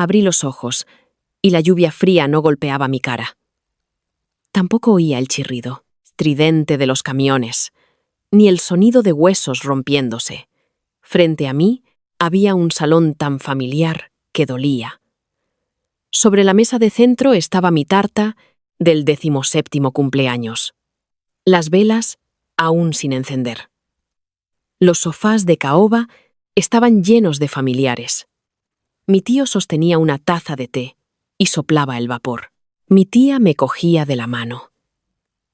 Abrí los ojos, y la lluvia fría no golpeaba mi cara. Tampoco oía el chirrido estridente de los camiones, ni el sonido de huesos rompiéndose. Frente a mí había un salón tan familiar que dolía. Sobre la mesa de centro estaba mi tarta del 17º cumpleaños. Las velas aún sin encender. Los sofás de caoba estaban llenos de familiares. Mi tío sostenía una taza de té y soplaba el vapor. Mi tía me cogía de la mano.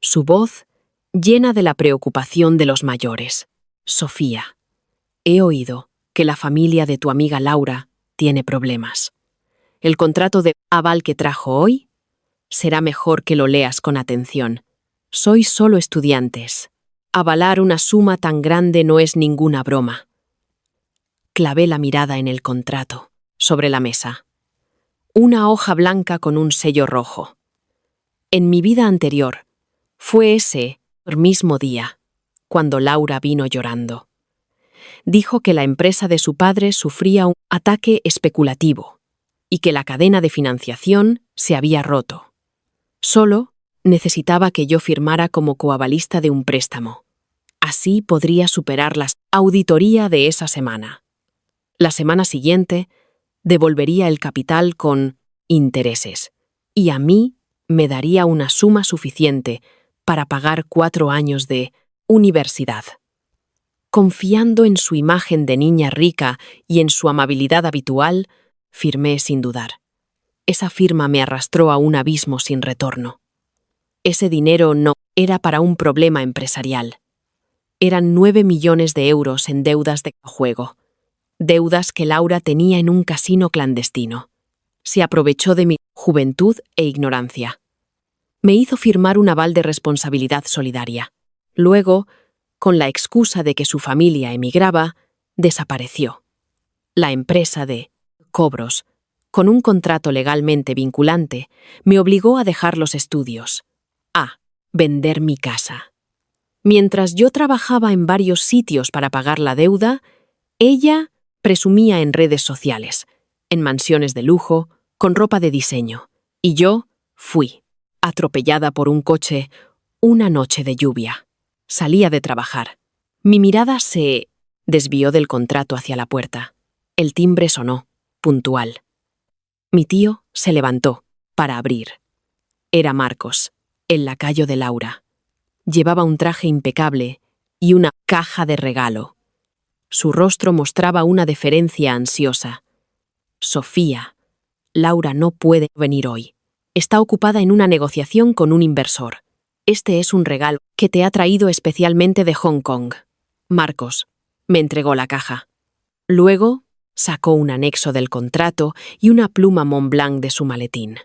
Su voz llena de la preocupación de los mayores. Sofía, he oído que la familia de tu amiga Laura tiene problemas. El contrato de aval que trajo hoy será mejor que lo leas con atención. Sois solo estudiantes. Avalar una suma tan grande no es ninguna broma. Clavé la mirada en el contrato, sobre la mesa. Una hoja blanca con un sello rojo. En mi vida anterior, fue ese mismo día, cuando Laura vino llorando. Dijo que la empresa de su padre sufría un ataque especulativo y que la cadena de financiación se había roto. Solo necesitaba que yo firmara como coavalista de un préstamo. Así podría superar la auditoría de esa semana. La semana siguiente, devolvería el capital con intereses y a mí me daría una suma suficiente para pagar 4 años de universidad. Confiando en su imagen de niña rica y en su amabilidad habitual, firmé sin dudar. Esa firma me arrastró a un abismo sin retorno. Ese dinero no era para un problema empresarial. Eran 9 millones de euros en deudas de juego. Deudas que Laura tenía en un casino clandestino. Se aprovechó de mi juventud e ignorancia. Me hizo firmar un aval de responsabilidad solidaria. Luego, con la excusa de que su familia emigraba, desapareció. La empresa de cobros, con un contrato legalmente vinculante, me obligó a dejar los estudios, a vender mi casa. Mientras yo trabajaba en varios sitios para pagar la deuda, ella presumía en redes sociales, en mansiones de lujo, con ropa de diseño, y yo fui atropellada por un coche una noche de lluvia. Salía de trabajar. Mi mirada se desvió del contrato hacia la puerta. El timbre sonó, puntual. Mi tío se levantó para abrir. Era Marcos, el lacayo de Laura. Llevaba un traje impecable y una caja de regalo. Su rostro mostraba una deferencia ansiosa. Sofía, Laura no puede venir hoy. Está ocupada en una negociación con un inversor. Este es un regalo que te ha traído especialmente de Hong Kong. Marcos me entregó la caja. Luego sacó un anexo del contrato y una pluma Montblanc de su maletín.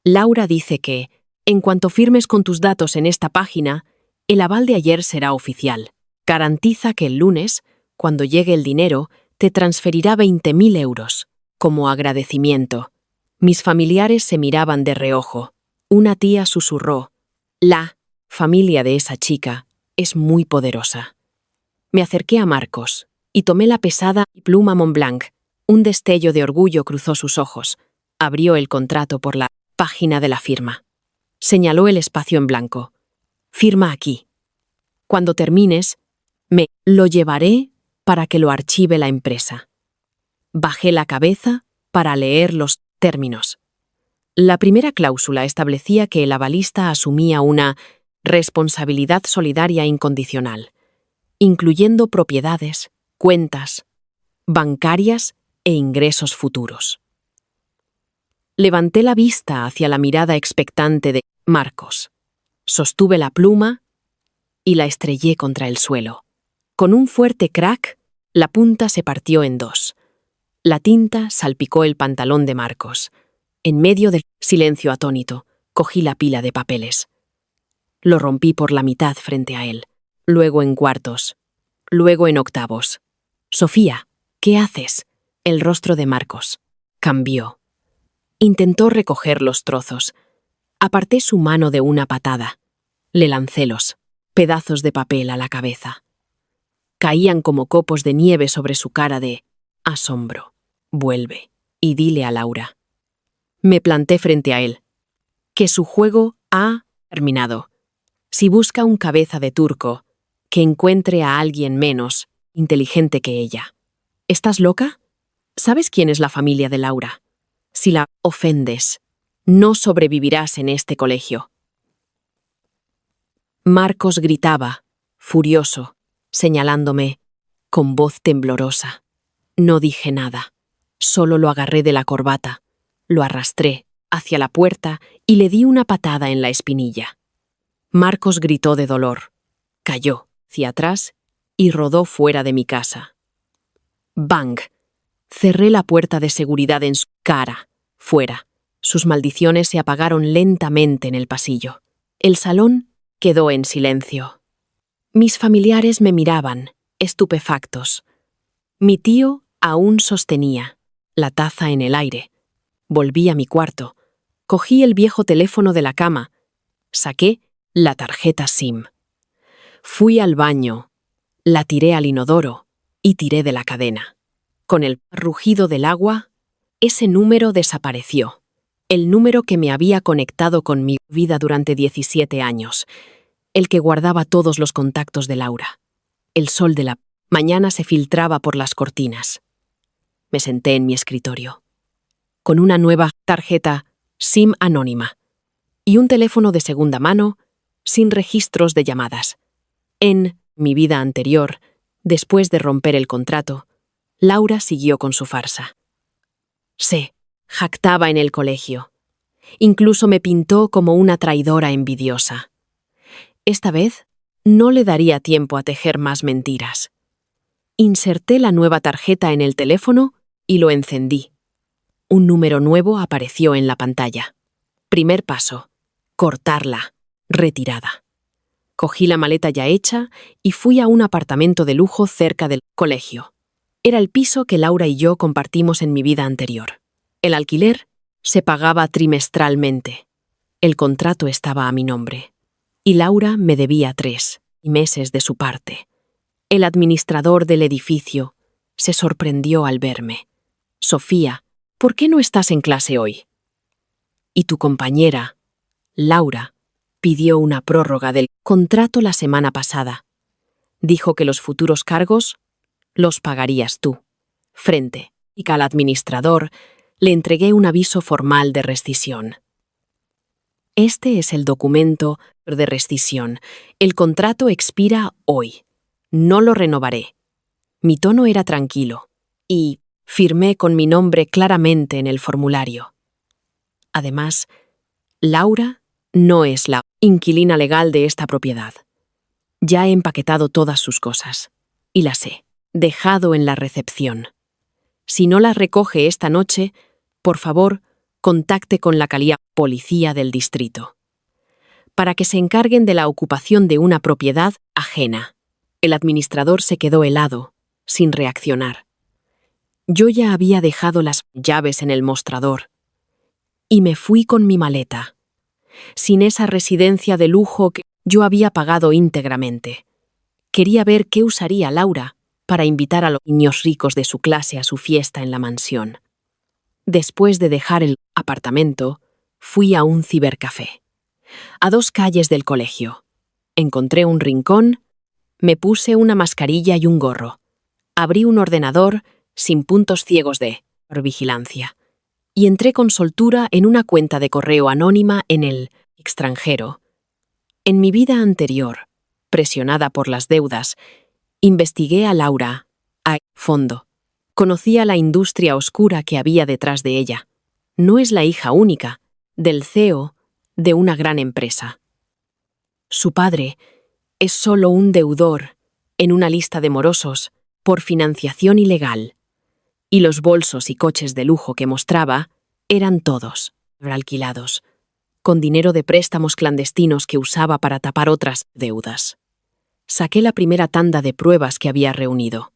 Laura dice que, en cuanto firmes con tus datos en esta página, el aval de ayer será oficial. Garantiza que el lunes, cuando llegue el dinero, te transferirá 20.000 euros, como agradecimiento. Mis familiares se miraban de reojo. Una tía susurró: la familia de esa chica es muy poderosa. Me acerqué a Marcos y tomé la pesada pluma Montblanc. Un destello de orgullo cruzó sus ojos. Abrió el contrato por la página de la firma. Señaló el espacio en blanco. Firma aquí. Cuando termines, me lo llevaré para que lo archive la empresa. Bajé la cabeza para leer los términos. La primera cláusula establecía que el avalista asumía una responsabilidad solidaria incondicional, incluyendo propiedades, cuentas bancarias e ingresos futuros. Levanté la vista hacia la mirada expectante de Marcos. Sostuve la pluma y la estrellé contra el suelo. Con un fuerte crack, la punta se partió en dos. La tinta salpicó el pantalón de Marcos. En medio del silencio atónito, cogí la pila de papeles. Lo rompí por la mitad frente a él, luego en cuartos, luego en octavos. Sofía, ¿qué haces? El rostro de Marcos cambió. Intentó recoger los trozos. Aparté su mano de una patada. Le lancé los pedazos de papel a la cabeza. Caían como copos de nieve sobre su cara de asombro. Vuelve y dile a Laura. Me planté frente a él. Que su juego ha terminado. Si busca un cabeza de turco, que encuentre a alguien menos inteligente que ella. ¿Estás loca? ¿Sabes quién es la familia de Laura? Si la ofendes, no sobrevivirás en este colegio. Marcos gritaba, furioso, señalándome, con voz temblorosa. No dije nada, solo lo agarré de la corbata, lo arrastré hacia la puerta y le di una patada en la espinilla. Marcos gritó de dolor, cayó hacia atrás y rodó fuera de mi casa. ¡Bang! Cerré la puerta de seguridad en su cara, fuera. Sus maldiciones se apagaron lentamente en el pasillo. El salón quedó en silencio. Mis familiares me miraban, estupefactos. Mi tío aún sostenía la taza en el aire. Volví a mi cuarto. Cogí el viejo teléfono de la cama. Saqué la tarjeta SIM. Fui al baño. La tiré al inodoro y tiré de la cadena. Con el rugido del agua, ese número desapareció. El número que me había conectado con mi vida durante 17 años. El que guardaba todos los contactos de Laura. El sol de la mañana se filtraba por las cortinas. Me senté en mi escritorio, con una nueva tarjeta SIM anónima y un teléfono de segunda mano sin registros de llamadas. En mi vida anterior, después de romper el contrato, Laura siguió con su farsa. Se jactaba en el colegio. Incluso me pintó como una traidora envidiosa. Esta vez no le daría tiempo a tejer más mentiras. Inserté la nueva tarjeta en el teléfono y lo encendí. Un número nuevo apareció en la pantalla. Primer paso: cortarla, retirada. Cogí la maleta ya hecha y fui a un apartamento de lujo cerca del colegio. Era el piso que Laura y yo compartimos en mi vida anterior. El alquiler se pagaba trimestralmente. El contrato estaba a mi nombre. Y Laura me debía 3 meses de su parte. El administrador del edificio se sorprendió al verme. Sofía, ¿por qué no estás en clase hoy? Y tu compañera, Laura, pidió una prórroga del contrato la semana pasada. Dijo que los futuros cargos los pagarías tú. Frente y al administrador le entregué un aviso formal de rescisión. Este es el documento de rescisión. El contrato expira hoy. No lo renovaré. Mi tono era tranquilo y firmé con mi nombre claramente en el formulario. Además, Laura no es la inquilina legal de esta propiedad. Ya he empaquetado todas sus cosas y las he dejado en la recepción. Si no las recoge esta noche, por favor, contacte con la policía del distrito, para que se encarguen de la ocupación de una propiedad ajena. El administrador se quedó helado, sin reaccionar. Yo ya había dejado las llaves en el mostrador y me fui con mi maleta, sin esa residencia de lujo que yo había pagado íntegramente. Quería ver qué usaría Laura para invitar a los niños ricos de su clase a su fiesta en la mansión. Después de dejar el apartamento, fui a un cibercafé, a 2 calles del colegio. Encontré un rincón, me puse una mascarilla y un gorro. Abrí un ordenador sin puntos ciegos de vigilancia y entré con soltura en una cuenta de correo anónima en el extranjero. En mi vida anterior, presionada por las deudas, investigué a Laura a fondo. Conocía la industria oscura que había detrás de ella. No es la hija única del CEO de una gran empresa. Su padre es solo un deudor en una lista de morosos por financiación ilegal. Y los bolsos y coches de lujo que mostraba eran todos alquilados, con dinero de préstamos clandestinos que usaba para tapar otras deudas. Saqué la primera tanda de pruebas que había reunido.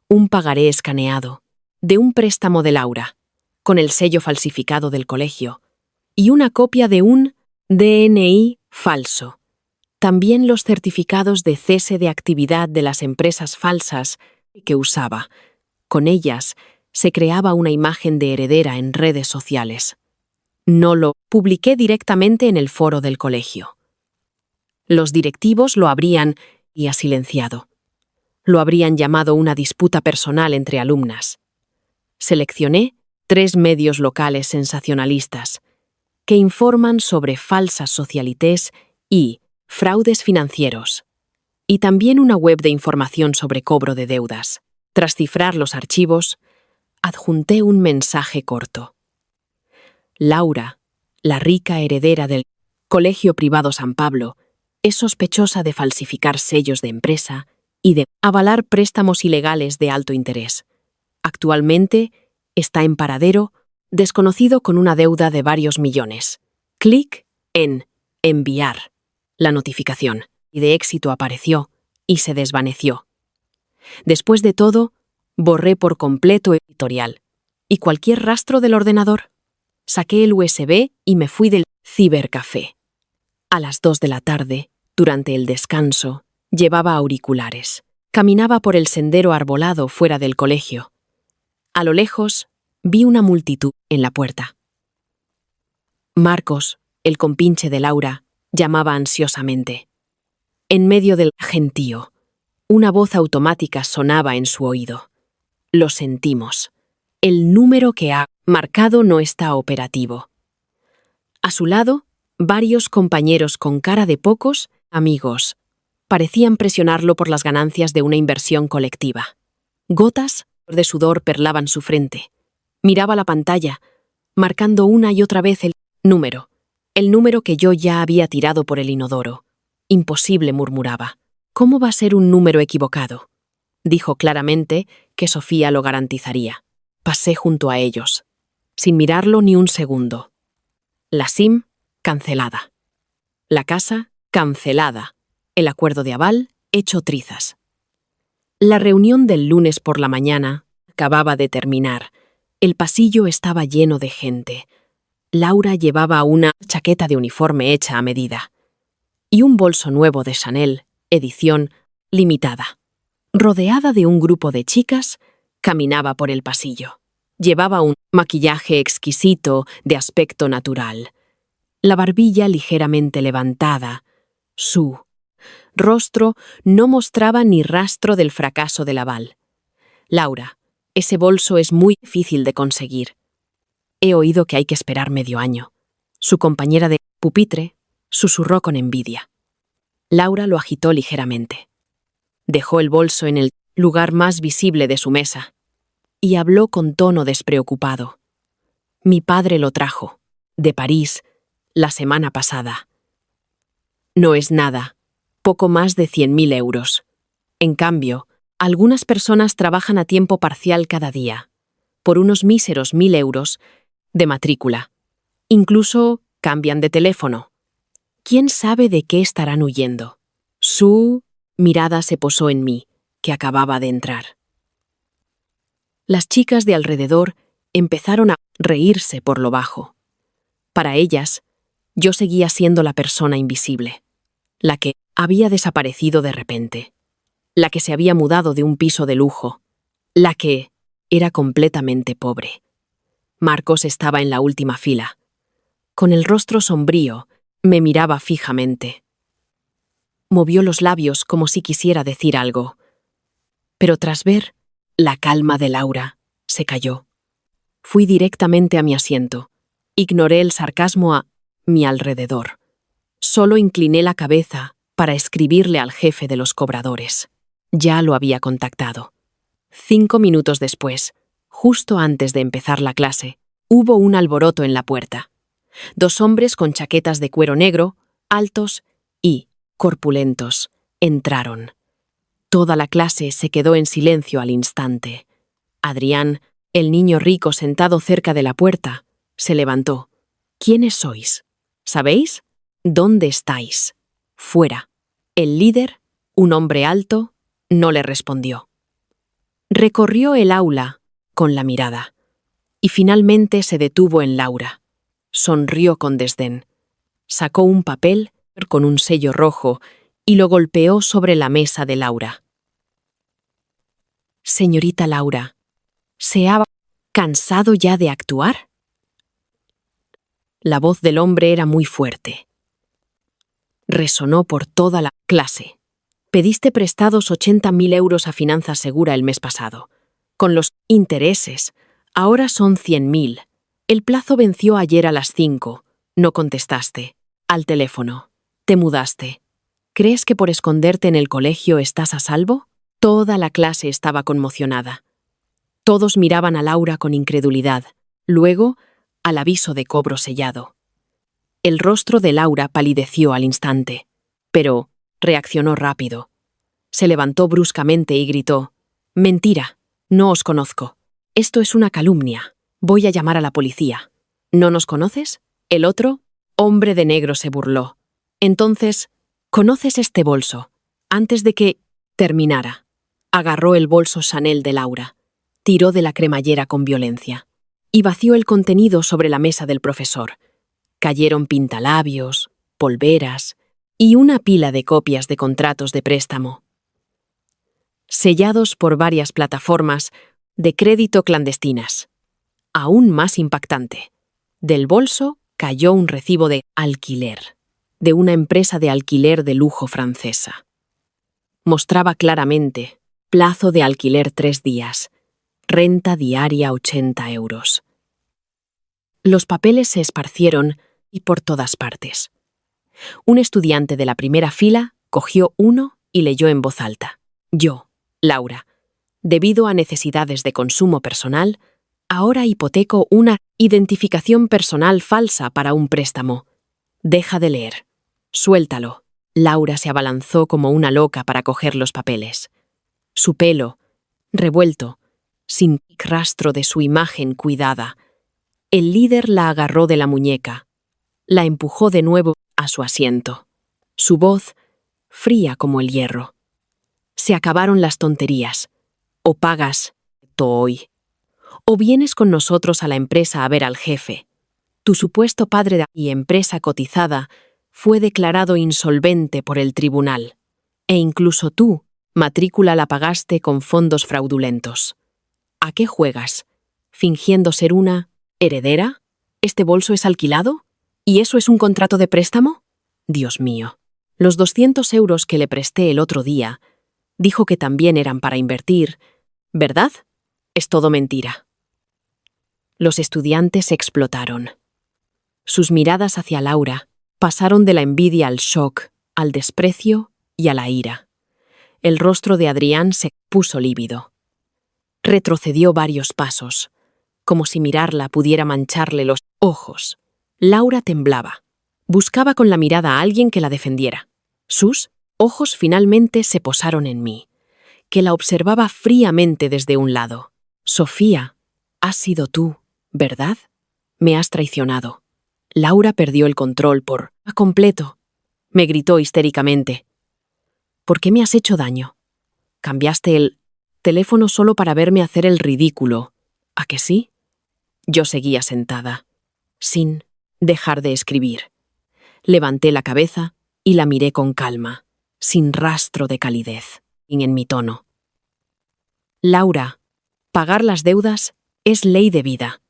Un pagaré escaneado, de un préstamo de Laura, con el sello falsificado del colegio, y una copia de un DNI falso. También los certificados de cese de actividad de las empresas falsas que usaba. Con ellas, Se creaba una imagen de heredera en redes sociales. No lo publiqué directamente en el foro del colegio. Los directivos lo habrían silenciado. Lo habrían llamado una disputa personal entre alumnas. Seleccioné 3 medios locales sensacionalistas que informan sobre falsas socialités y fraudes financieros, y también una web de información sobre cobro de deudas. Tras cifrar los archivos, adjunté un mensaje corto. Laura, la rica heredera del Colegio Privado San Pablo, es sospechosa de falsificar sellos de empresa y de avalar préstamos ilegales de alto interés. Actualmente está en paradero desconocido con una deuda de varios millones. Clic en enviar. La notificación y de éxito apareció y se desvaneció. Después de todo, borré por completo el editorial y cualquier rastro del ordenador. Saqué el USB y me fui del cibercafé. A las 2 de la tarde, durante el descanso, llevaba auriculares. Caminaba por el sendero arbolado fuera del colegio. A lo lejos, vi una multitud en la puerta. Marcos, el compinche de Laura, llamaba ansiosamente. En medio del gentío, una voz automática sonaba en su oído. Lo sentimos. El número que ha marcado no está operativo. A su lado, varios compañeros con cara de pocos amigos parecían presionarlo por las ganancias de una inversión colectiva. Gotas de sudor perlaban su frente. Miraba la pantalla, marcando una y otra vez el número que yo ya había tirado por el inodoro. Imposible, murmuraba. ¿Cómo va a ser un número equivocado? Dijo claramente que Sofía lo garantizaría. Pasé junto a ellos, sin mirarlo ni un segundo. La SIM, cancelada. La casa, cancelada. El acuerdo de aval, hecho trizas. La reunión del lunes por la mañana acababa de terminar. El pasillo estaba lleno de gente. Laura llevaba una chaqueta de uniforme hecha a medida y un bolso nuevo de Chanel, edición limitada. Rodeada de un grupo de chicas, caminaba por el pasillo. Llevaba un maquillaje exquisito de aspecto natural, la barbilla ligeramente levantada. Su rostro no mostraba ni rastro del fracaso del aval. Laura, ese bolso es muy difícil de conseguir. He oído que hay que esperar medio año. Su compañera de pupitre susurró con envidia. Laura lo agitó ligeramente. Dejó el bolso en el lugar más visible de su mesa y habló con tono despreocupado. Mi padre lo trajo, de París, la semana pasada. No es nada, poco más de 100.000 euros. En cambio, algunas personas trabajan a tiempo parcial cada día, por unos míseros 1.000 euros de matrícula. Incluso cambian de teléfono. ¿Quién sabe de qué estarán huyendo? Su mirada se posó en mí, que acababa de entrar. Las chicas de alrededor empezaron a reírse por lo bajo. Para ellas, yo seguía siendo la persona invisible, la que había desaparecido de repente, la que se había mudado de un piso de lujo, la que era completamente pobre. Marcos estaba en la última fila. Con el rostro sombrío, me miraba fijamente. Movió los labios como si quisiera decir algo, pero tras ver la calma de Laura, se calló. Fui directamente a mi asiento. Ignoré el sarcasmo a mi alrededor. Solo incliné la cabeza para escribirle al jefe de los cobradores. Ya lo había contactado. 5 minutos después, justo antes de empezar la clase, hubo un alboroto en la puerta. 2 hombres con chaquetas de cuero negro, altos y corpulentos, entraron. Toda la clase se quedó en silencio al instante. Adrián, el niño rico sentado cerca de la puerta, se levantó. ¿Quiénes sois? ¿Sabéis? ¿Dónde estáis? Fuera. El líder, un hombre alto, no le respondió. Recorrió el aula con la mirada y finalmente se detuvo en Laura. Sonrió con desdén. Sacó un papel con un sello rojo y lo golpeó sobre la mesa de Laura. Señorita Laura, se ha ¿Cansado ya de actuar? La voz del hombre era muy fuerte. Resonó por toda la clase. Pediste prestados 80.000 euros a Finanza Segura el mes pasado. Con los intereses, ahora son 100.000. El plazo venció ayer a las 5. No contestaste. Al teléfono. Te mudaste. ¿Crees que por esconderte en el colegio estás a salvo? Toda la clase estaba conmocionada. Todos miraban a Laura con incredulidad. Luego, al aviso de cobro sellado. El rostro de Laura palideció al instante, pero reaccionó rápido. Se levantó bruscamente y gritó: «Mentira, no os conozco. Esto es una calumnia. Voy a llamar a la policía». «¿No nos conoces?». El otro, hombre de negro, se burló. «Entonces, ¿conoces este bolso?». Antes de que terminara, agarró el bolso Chanel de Laura, tiró de la cremallera con violencia y vació el contenido sobre la mesa del profesor. Cayeron pintalabios, polveras y una pila de copias de contratos de préstamo, sellados por varias plataformas de crédito clandestinas. Aún más impactante, del bolso cayó un recibo de alquiler, de una empresa de alquiler de lujo francesa. Mostraba claramente: plazo de alquiler 3 días, renta diaria 80 euros. Los papeles se esparcieron y por todas partes. Un estudiante de la primera fila cogió uno y leyó en voz alta: «Yo, Laura, debido a necesidades de consumo personal, ahora hipoteco una identificación personal falsa para un préstamo. Deja de leer. Suéltalo». Laura se abalanzó como una loca para coger los papeles. Su pelo, revuelto, sin rastro de su imagen cuidada. El líder la agarró de la muñeca, la empujó de nuevo a su asiento. Su voz, fría como el hierro: «Se acabaron las tonterías. O pagas hoy, o vienes con nosotros a la empresa a ver al jefe. Tu supuesto padre y empresa cotizada fue declarado insolvente por el tribunal. E incluso tú, matrícula la pagaste con fondos fraudulentos. ¿A qué juegas? ¿Fingiendo ser una heredera? ¿Este bolso es alquilado? ¿Y eso es un contrato de préstamo? Dios mío. Los 200 euros que le presté el otro día, dijo que también eran para invertir, ¿verdad? Es todo mentira». Los estudiantes explotaron. Sus miradas hacia Laura pasaron de la envidia al shock, al desprecio y a la ira. El rostro de Adrián se puso lívido. Retrocedió varios pasos, como si mirarla pudiera mancharle los ojos. Laura temblaba. Buscaba con la mirada a alguien que la defendiera. Sus ojos finalmente se posaron en mí, que la observaba fríamente desde un lado. «Sofía, has sido tú, ¿verdad? Me has traicionado». Laura perdió el control por completo. Me gritó histéricamente: «¿Por qué me has hecho daño? Cambiaste el teléfono solo para verme hacer el ridículo, ¿a que sí?». Yo seguía sentada, sin dejar de escribir. Levanté la cabeza y la miré con calma, sin rastro de calidez, en mi tono. «Laura, pagar las deudas es ley de vida.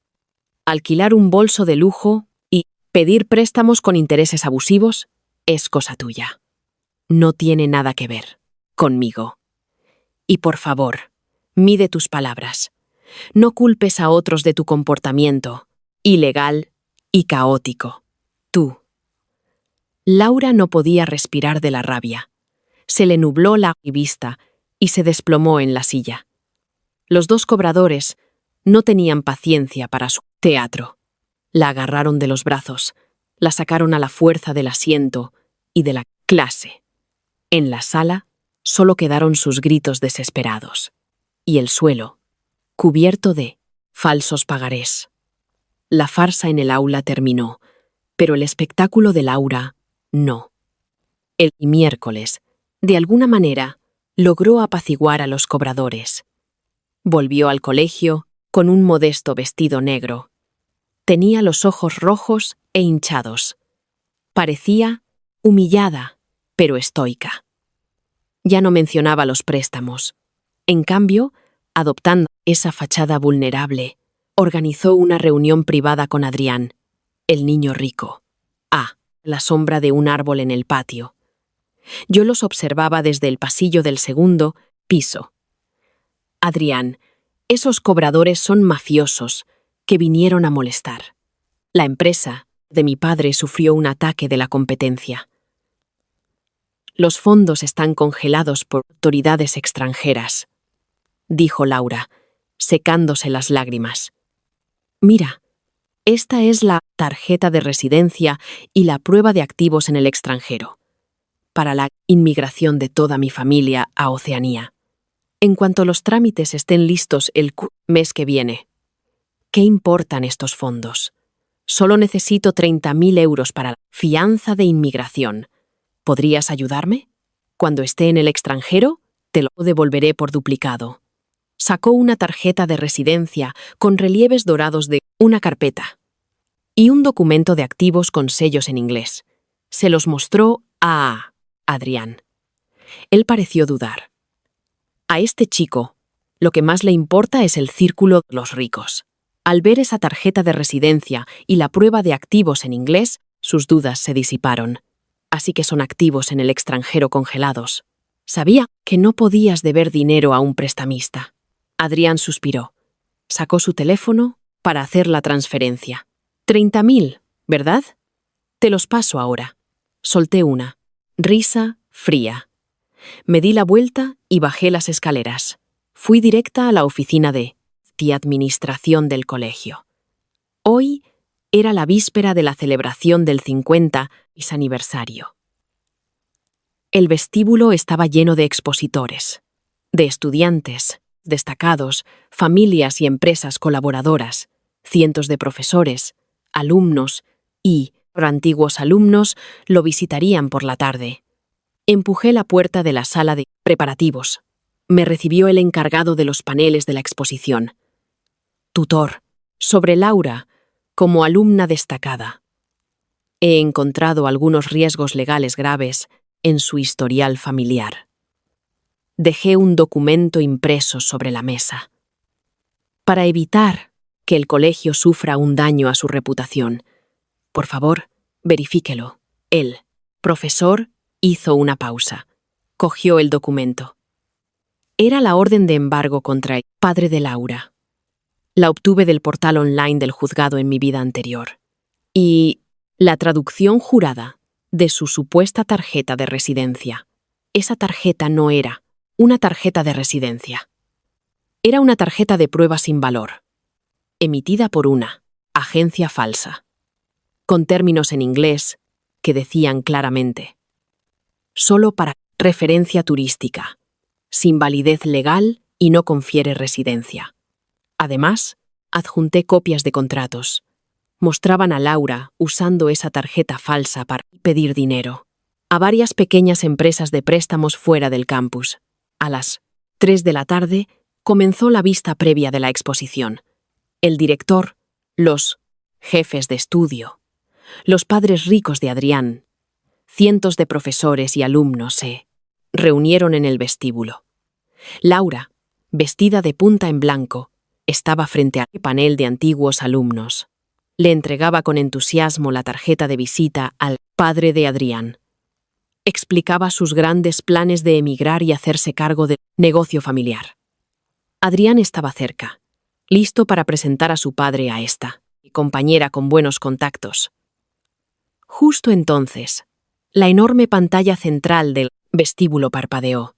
Alquilar un bolso de lujo y pedir préstamos con intereses abusivos es cosa tuya. No tiene nada que ver conmigo. Y por favor, mide tus palabras. No culpes a otros de tu comportamiento ilegal y caótico. Tú». Laura no podía respirar de la rabia. Se le nubló la vista y se desplomó en la silla. Los dos cobradores no tenían paciencia para su teatro. La agarraron de los brazos, la sacaron a la fuerza del asiento y de la clase. En la sala solo quedaron sus gritos desesperados y el suelo, cubierto de falsos pagarés. La farsa en el aula terminó, pero el espectáculo de Laura no. El miércoles, de alguna manera, logró apaciguar a los cobradores. Volvió al colegio con un modesto vestido negro. Tenía los ojos rojos e hinchados. Parecía humillada, pero estoica. Ya no mencionaba los préstamos. En cambio, adoptando esa fachada vulnerable, Organizó una reunión privada con Adrián, el niño rico, a la sombra de un árbol en el patio. Yo los observaba desde el pasillo del segundo piso. Adrián, esos cobradores son mafiosos que vinieron a molestar. La empresa de mi padre sufrió un ataque de la competencia. Los fondos están congelados por autoridades extranjeras, dijo Laura, secándose las lágrimas. Mira, esta es la tarjeta de residencia y la prueba de activos en el extranjero, para la inmigración de toda mi familia a Oceanía. En cuanto los trámites estén listos el mes que viene. ¿Qué importan estos fondos? Solo necesito 30.000 euros para la fianza de inmigración. ¿Podrías ayudarme? Cuando esté en el extranjero, te lo devolveré por duplicado. Sacó una tarjeta de residencia con relieves dorados de una carpeta y un documento de activos con sellos en inglés. Se los mostró a Adrián. Él pareció dudar. A este chico, lo que más le importa es el círculo de los ricos. Al ver esa tarjeta de residencia y la prueba de activos en inglés, sus dudas se disiparon. Así que son activos en el extranjero congelados. Sabía que no podías deber dinero a un prestamista. Adrián suspiró. Sacó su teléfono para hacer la transferencia. 30.000, ¿verdad? Te los paso ahora. Solté una. Risa fría. Me di la vuelta y bajé las escaleras. Fui directa a la oficina de administración del colegio. Hoy era la víspera de la celebración del 50 aniversario. El vestíbulo estaba lleno de expositores, de estudiantes, destacados, familias y empresas colaboradoras, cientos de profesores, alumnos y antiguos alumnos lo visitarían por la tarde. Empujé la puerta de la sala de preparativos. Me recibió el encargado de los paneles de la exposición. Tutor, sobre Laura, como alumna destacada. He encontrado algunos riesgos legales graves en su historial familiar. Dejé un documento impreso sobre la mesa. Para evitar que el colegio sufra un daño a su reputación, por favor, verifíquelo. El profesor hizo una pausa. Cogió el documento. Era la orden de embargo contra el padre de Laura. La obtuve del portal online del juzgado en mi vida anterior. Y la traducción jurada de su supuesta tarjeta de residencia. Esa tarjeta no era una tarjeta de residencia. Era una tarjeta de prueba sin valor, emitida por una agencia falsa, con términos en inglés que decían claramente: solo para referencia turística, sin validez legal y no confiere residencia. Además, adjunté copias de contratos. Mostraban a Laura usando esa tarjeta falsa para pedir dinero a varias pequeñas empresas de préstamos fuera del campus. A las 3 de la tarde comenzó la vista previa de la exposición. El director, los jefes de estudio, los padres ricos de Adrián, cientos de profesores y alumnos se reunieron en el vestíbulo. Laura, vestida de punta en blanco, estaba frente al panel de antiguos alumnos. Le entregaba con entusiasmo la tarjeta de visita al padre de Adrián. Explicaba sus grandes planes de emigrar y hacerse cargo del negocio familiar. Adrián estaba cerca, listo para presentar a su padre a esta compañera con buenos contactos. Justo entonces, la enorme pantalla central del vestíbulo parpadeó.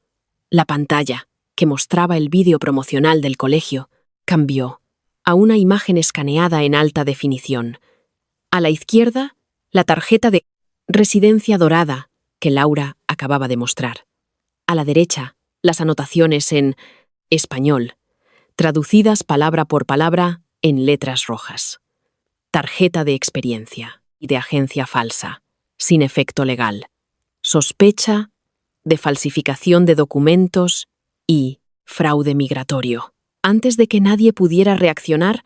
La pantalla, que mostraba el vídeo promocional del colegio, cambió a una imagen escaneada en alta definición. A la izquierda, la tarjeta de residencia dorada que Laura acababa de mostrar. A la derecha, las anotaciones en español, traducidas palabra por palabra en letras rojas. Tarjeta de experiencia y de agencia falsa, sin efecto legal. Sospecha de falsificación de documentos y fraude migratorio. Antes de que nadie pudiera reaccionar,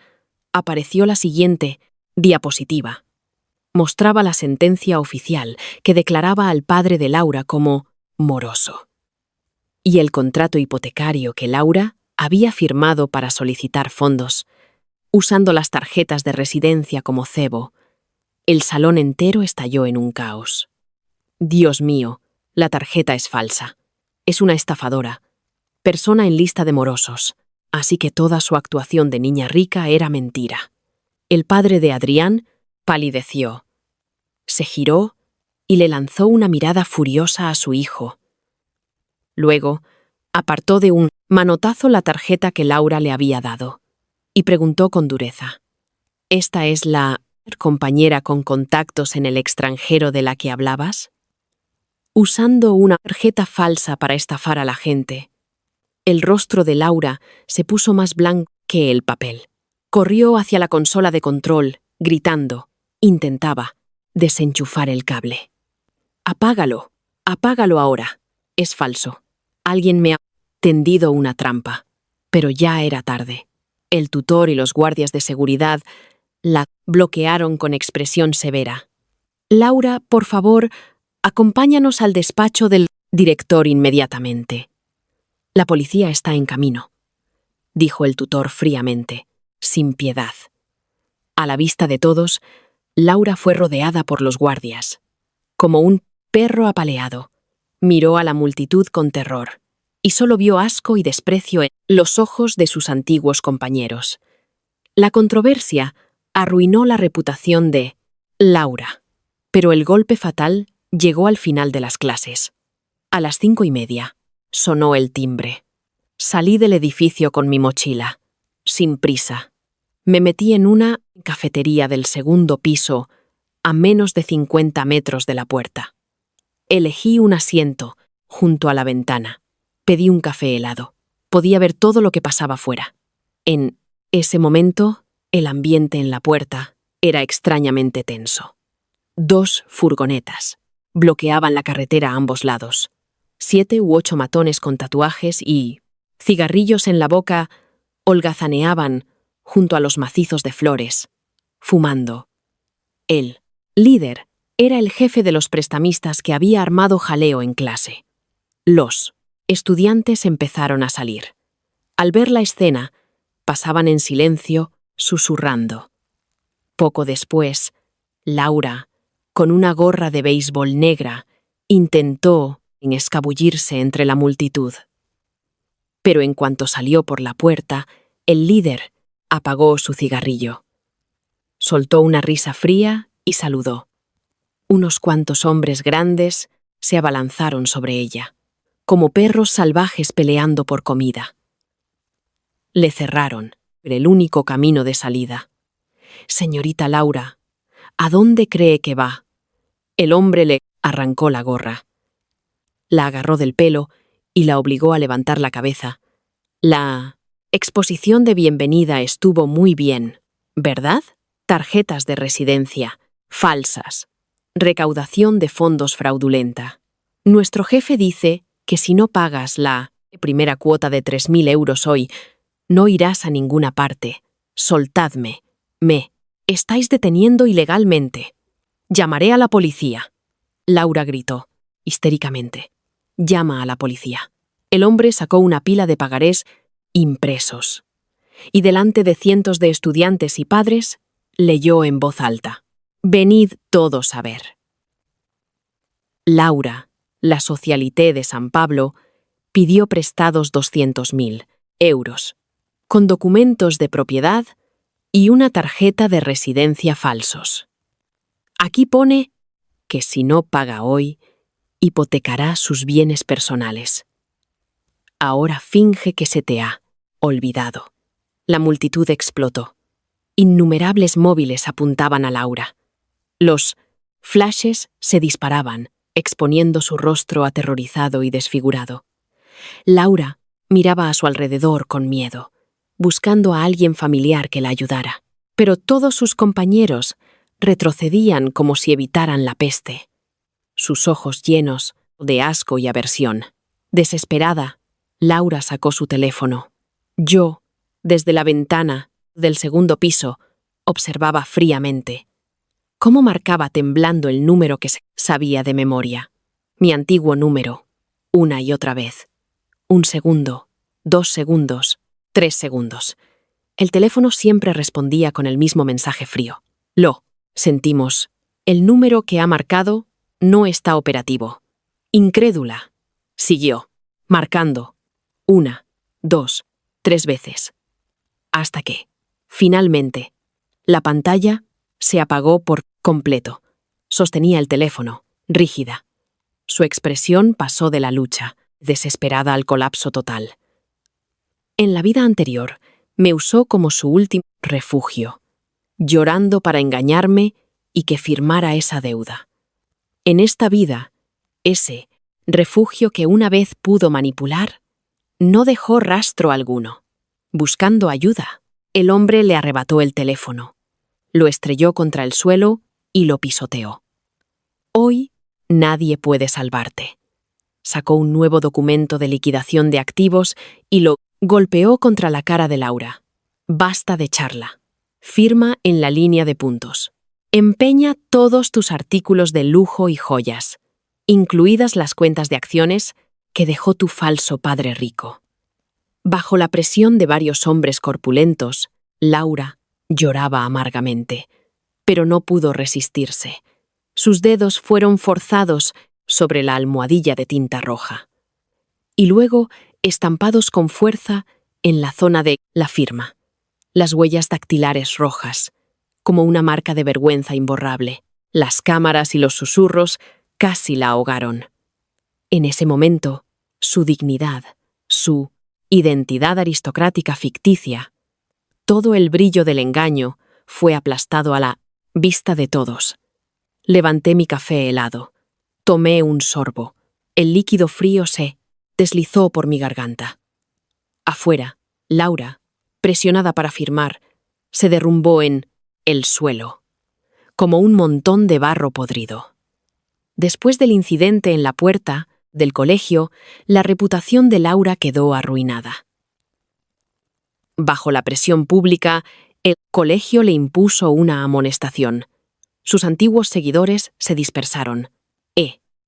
apareció la siguiente diapositiva. Mostraba la sentencia oficial que declaraba al padre de Laura como moroso. Y el contrato hipotecario que Laura había firmado para solicitar fondos. usando las tarjetas de residencia como cebo. El salón entero estalló en un caos. Dios mío, la tarjeta es falsa. Es una estafadora. Persona en lista de morosos. Así que toda su actuación de niña rica era mentira. El padre de Adrián palideció. Se giró y le lanzó una mirada furiosa a su hijo. Luego, apartó de un manotazo la tarjeta que Laura le había dado y preguntó con dureza: ¿Esta es la compañera con contactos en el extranjero de la que hablabas? Usando una tarjeta falsa para estafar a la gente. El rostro de Laura se puso más blanco que el papel. Corrió hacia la consola de control, gritando. Intentaba desenchufar el cable. «Apágalo, apágalo ahora. Es falso. Alguien me ha tendido una trampa». Pero ya era tarde. El tutor y los guardias de seguridad la bloquearon con expresión severa. «Laura, por favor, acompáñanos al despacho del director inmediatamente». «La policía está en camino», dijo el tutor fríamente, sin piedad. A la vista de todos, Laura fue rodeada por los guardias. Como un perro apaleado, miró a la multitud con terror, y solo vio asco y desprecio en los ojos de sus antiguos compañeros. La controversia arruinó la reputación de Laura, pero el golpe fatal llegó al final de las clases. A las 5:30 sonó el timbre. Salí del edificio con mi mochila, sin prisa. Me metí en una cafetería del segundo piso, a menos de 50 metros de la puerta. Elegí un asiento junto a la ventana. Pedí un café helado. Podía ver todo lo que pasaba fuera. En ese momento, el ambiente en la puerta era extrañamente tenso. 2 furgonetas bloqueaban la carretera a ambos lados. 7 u 8 matones con tatuajes y cigarrillos en la boca holgazaneaban junto a los macizos de flores, fumando. El líder era el jefe de los prestamistas que había armado jaleo en clase. Los estudiantes empezaron a salir. Al ver la escena, pasaban en silencio, susurrando. Poco después, Laura, con una gorra de béisbol negra, intentó escabullirse entre la multitud. Pero en cuanto salió por la puerta, el líder apagó su cigarrillo. Soltó una risa fría y saludó. Unos cuantos hombres grandes se abalanzaron sobre ella, como perros salvajes peleando por comida. Le cerraron el único camino de salida. «Señorita Laura, ¿a dónde cree que va?» El hombre le arrancó la gorra. La agarró del pelo y la obligó a levantar la cabeza. «La exposición de bienvenida estuvo muy bien, ¿verdad? Tarjetas de residencia, falsas. Recaudación de fondos fraudulenta. Nuestro jefe dice que si no pagas la primera cuota de 3.000 euros hoy, no irás a ninguna parte. Soltadme. Me estáis deteniendo ilegalmente. Llamaré a la policía». Laura gritó, histéricamente. «Llama a la policía». El hombre sacó una pila de pagarés impresos y delante de cientos de estudiantes y padres leyó en voz alta: «Venid todos a ver». Laura, la Socialité de San Pablo, pidió prestados 200.000 euros, con documentos de propiedad y una tarjeta de residencia falsos. Aquí pone que si no paga hoy, hipotecará sus bienes personales. Ahora finge que se te ha olvidado. La multitud explotó. Innumerables móviles apuntaban a Laura. Los flashes se disparaban, exponiendo su rostro aterrorizado y desfigurado. Laura miraba a su alrededor con miedo, buscando a alguien familiar que la ayudara. Pero todos sus compañeros retrocedían como si evitaran la peste, sus ojos llenos de asco y aversión. Desesperada, Laura sacó su teléfono. Yo, desde la ventana del segundo piso, observaba fríamente cómo marcaba temblando el número que sabía de memoria. Mi antiguo número, una y otra vez. 1 segundo, 2 segundos, 3 segundos. El teléfono siempre respondía con el mismo mensaje frío. Lo sentimos. El número que ha marcado no está operativo. Incrédula. Siguió, marcando. 1, 2, 3 veces. Hasta que, finalmente, la pantalla se apagó por completo. Sostenía el teléfono, rígida. Su expresión pasó de la lucha, desesperada, al colapso total. En la vida anterior, me usó como su último refugio, llorando para engañarme y que firmara esa deuda. En esta vida, ese refugio que una vez pudo manipular, no dejó rastro alguno. Buscando ayuda, el hombre le arrebató el teléfono, lo estrelló contra el suelo y lo pisoteó. Hoy nadie puede salvarte. Sacó un nuevo documento de liquidación de activos y lo golpeó contra la cara de Laura. Basta de charla. Firma en la línea de puntos. Empeña todos tus artículos de lujo y joyas, incluidas las cuentas de acciones que dejó tu falso padre rico. Bajo la presión de varios hombres corpulentos, Laura lloraba amargamente, pero no pudo resistirse. Sus dedos fueron forzados sobre la almohadilla de tinta roja, y luego estampados con fuerza en la zona de la firma. Las huellas dactilares rojas, como una marca de vergüenza imborrable. Las cámaras y los susurros casi la ahogaron. En ese momento, su dignidad, su identidad aristocrática ficticia, todo el brillo del engaño fue aplastado a la vista de todos. Levanté mi café helado. Tomé un sorbo. El líquido frío se deslizó por mi garganta. Afuera, Laura, presionada para firmar, se derrumbó en el suelo, como un montón de barro podrido. Después del incidente en la puerta del colegio, la reputación de Laura quedó arruinada. Bajo la presión pública, el colegio le impuso una amonestación. Sus antiguos seguidores se dispersaron.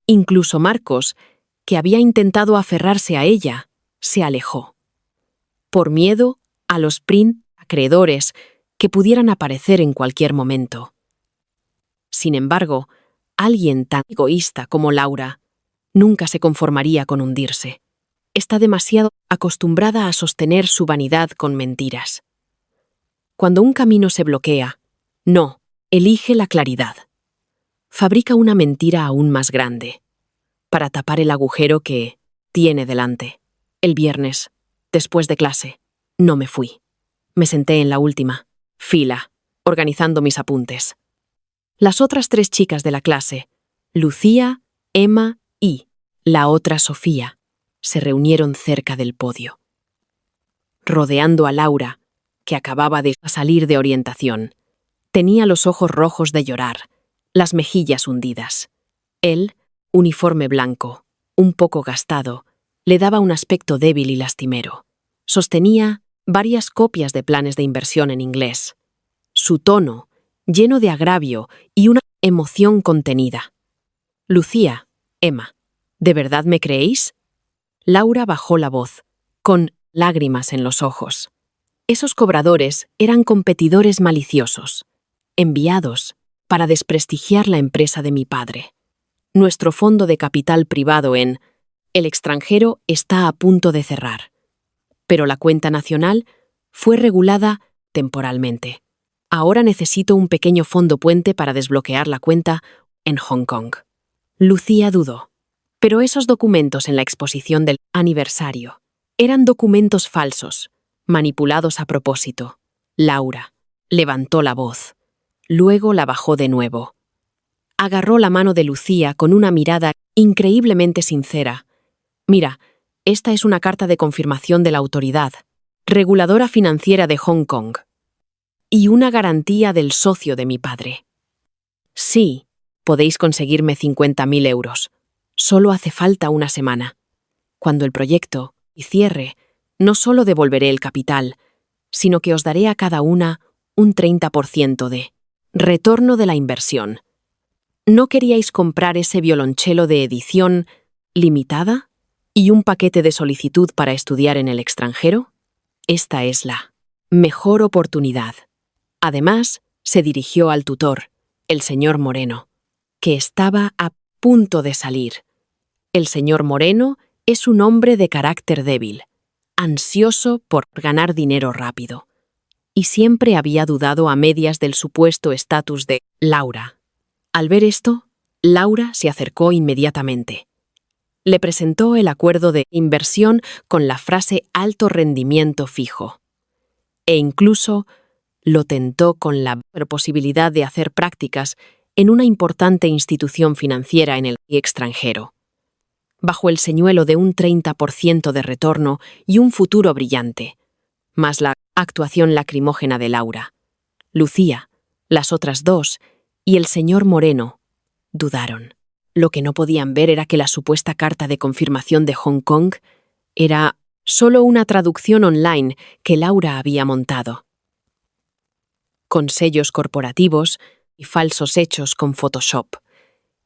Incluso Marcos, que había intentado aferrarse a ella, se alejó. Por miedo a los acreedores que pudieran aparecer en cualquier momento. Sin embargo, alguien tan egoísta como Laura nunca se conformaría con hundirse. Está demasiado acostumbrada a sostener su vanidad con mentiras. Cuando un camino se bloquea, no, elige la claridad. Fabrica una mentira aún más grande, para tapar el agujero que tiene delante. El viernes, después de clase, no me fui. Me senté en la última fila, organizando mis apuntes. Las otras 3 chicas de la clase, Lucía, Emma y la otra Sofía, se reunieron cerca del podio, rodeando a Laura, que acababa de salir de orientación. Tenía los ojos rojos de llorar, las mejillas hundidas. El uniforme blanco, un poco gastado, le daba un aspecto débil y lastimero. Sostenía varias copias de planes de inversión en inglés. Su tono, lleno de agravio y una emoción contenida. Lucía, Emma, ¿de verdad me creéis? Laura bajó la voz, con lágrimas en los ojos. Esos cobradores eran competidores maliciosos, enviados para desprestigiar la empresa de mi padre. Nuestro fondo de capital privado en el extranjero está a punto de cerrar, pero la cuenta nacional fue regulada temporalmente. Ahora necesito un pequeño fondo puente para desbloquear la cuenta en Hong Kong. Lucía dudó, pero esos documentos en la exposición del aniversario eran documentos falsos, manipulados a propósito. Laura levantó la voz, luego la bajó de nuevo. Agarró la mano de Lucía con una mirada increíblemente sincera. Mira, esta es una carta de confirmación de la autoridad, reguladora financiera de Hong Kong, y una garantía del socio de mi padre. Sí, podéis conseguirme 50.000 euros. Solo hace falta una semana. Cuando el proyecto cierre, no solo devolveré el capital, sino que os daré a cada una un 30% de retorno de la inversión. ¿No queríais comprar ese violonchelo de edición limitada y un paquete de solicitud para estudiar en el extranjero? Esta es la mejor oportunidad. Además, se dirigió al tutor, el señor Moreno, que estaba a punto de salir. El señor Moreno es un hombre de carácter débil, ansioso por ganar dinero rápido, y siempre había dudado a medias del supuesto estatus de Laura. Al ver esto, Laura se acercó inmediatamente. Le presentó el acuerdo de inversión con la frase alto rendimiento fijo. E incluso lo tentó con la posibilidad de hacer prácticas en una importante institución financiera en el extranjero, bajo el señuelo de un 30% de retorno y un futuro brillante, más la actuación lacrimógena de Laura. Lucía, las otras dos y el señor Moreno dudaron. Lo que no podían ver era que la supuesta carta de confirmación de Hong Kong era solo una traducción online que Laura había montado, con sellos corporativos y falsos hechos con Photoshop.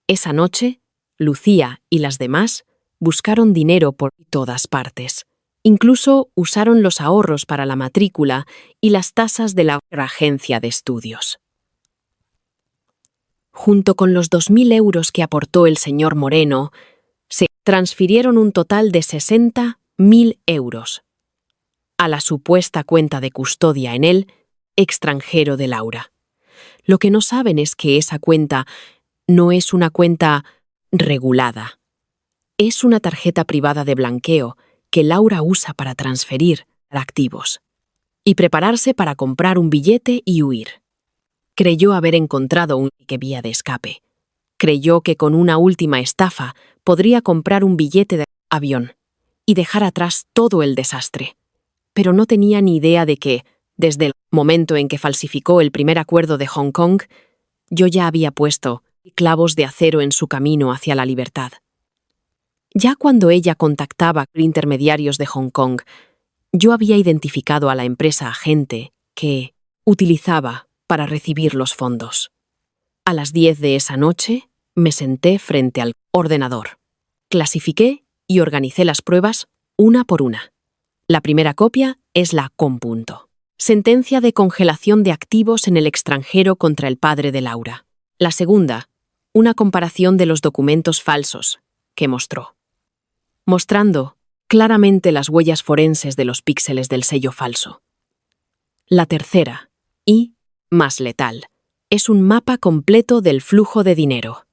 Esa noche, Lucía y las demás buscaron dinero por todas partes. Incluso usaron los ahorros para la matrícula y las tasas de la agencia de estudios. Junto con los 2.000 euros que aportó el señor Moreno, se transfirieron un total de 60.000 euros a la supuesta cuenta de custodia en el extranjero de Laura. Lo que no saben es que esa cuenta no es una cuenta regulada. Es una tarjeta privada de blanqueo que Laura usa para transferir activos y prepararse para comprar un billete y huir. Creyó haber encontrado una vía de escape. Creyó que con una última estafa podría comprar un billete de avión y dejar atrás todo el desastre. Pero no tenía ni idea de que, desde el momento en que falsificó el primer acuerdo de Hong Kong, yo ya había puesto clavos de acero en su camino hacia la libertad. Ya cuando ella contactaba intermediarios de Hong Kong, yo había identificado a la empresa agente que utilizaba para recibir los fondos. A las 10 de esa noche, me senté frente al ordenador. Clasifiqué y organicé las pruebas una por una. La primera copia es la compunto. Sentencia de congelación de activos en el extranjero contra el padre de Laura. La segunda, una comparación de los documentos falsos que mostrando claramente las huellas forenses de los píxeles del sello falso. La tercera, y más letal, es un mapa completo del flujo de dinero.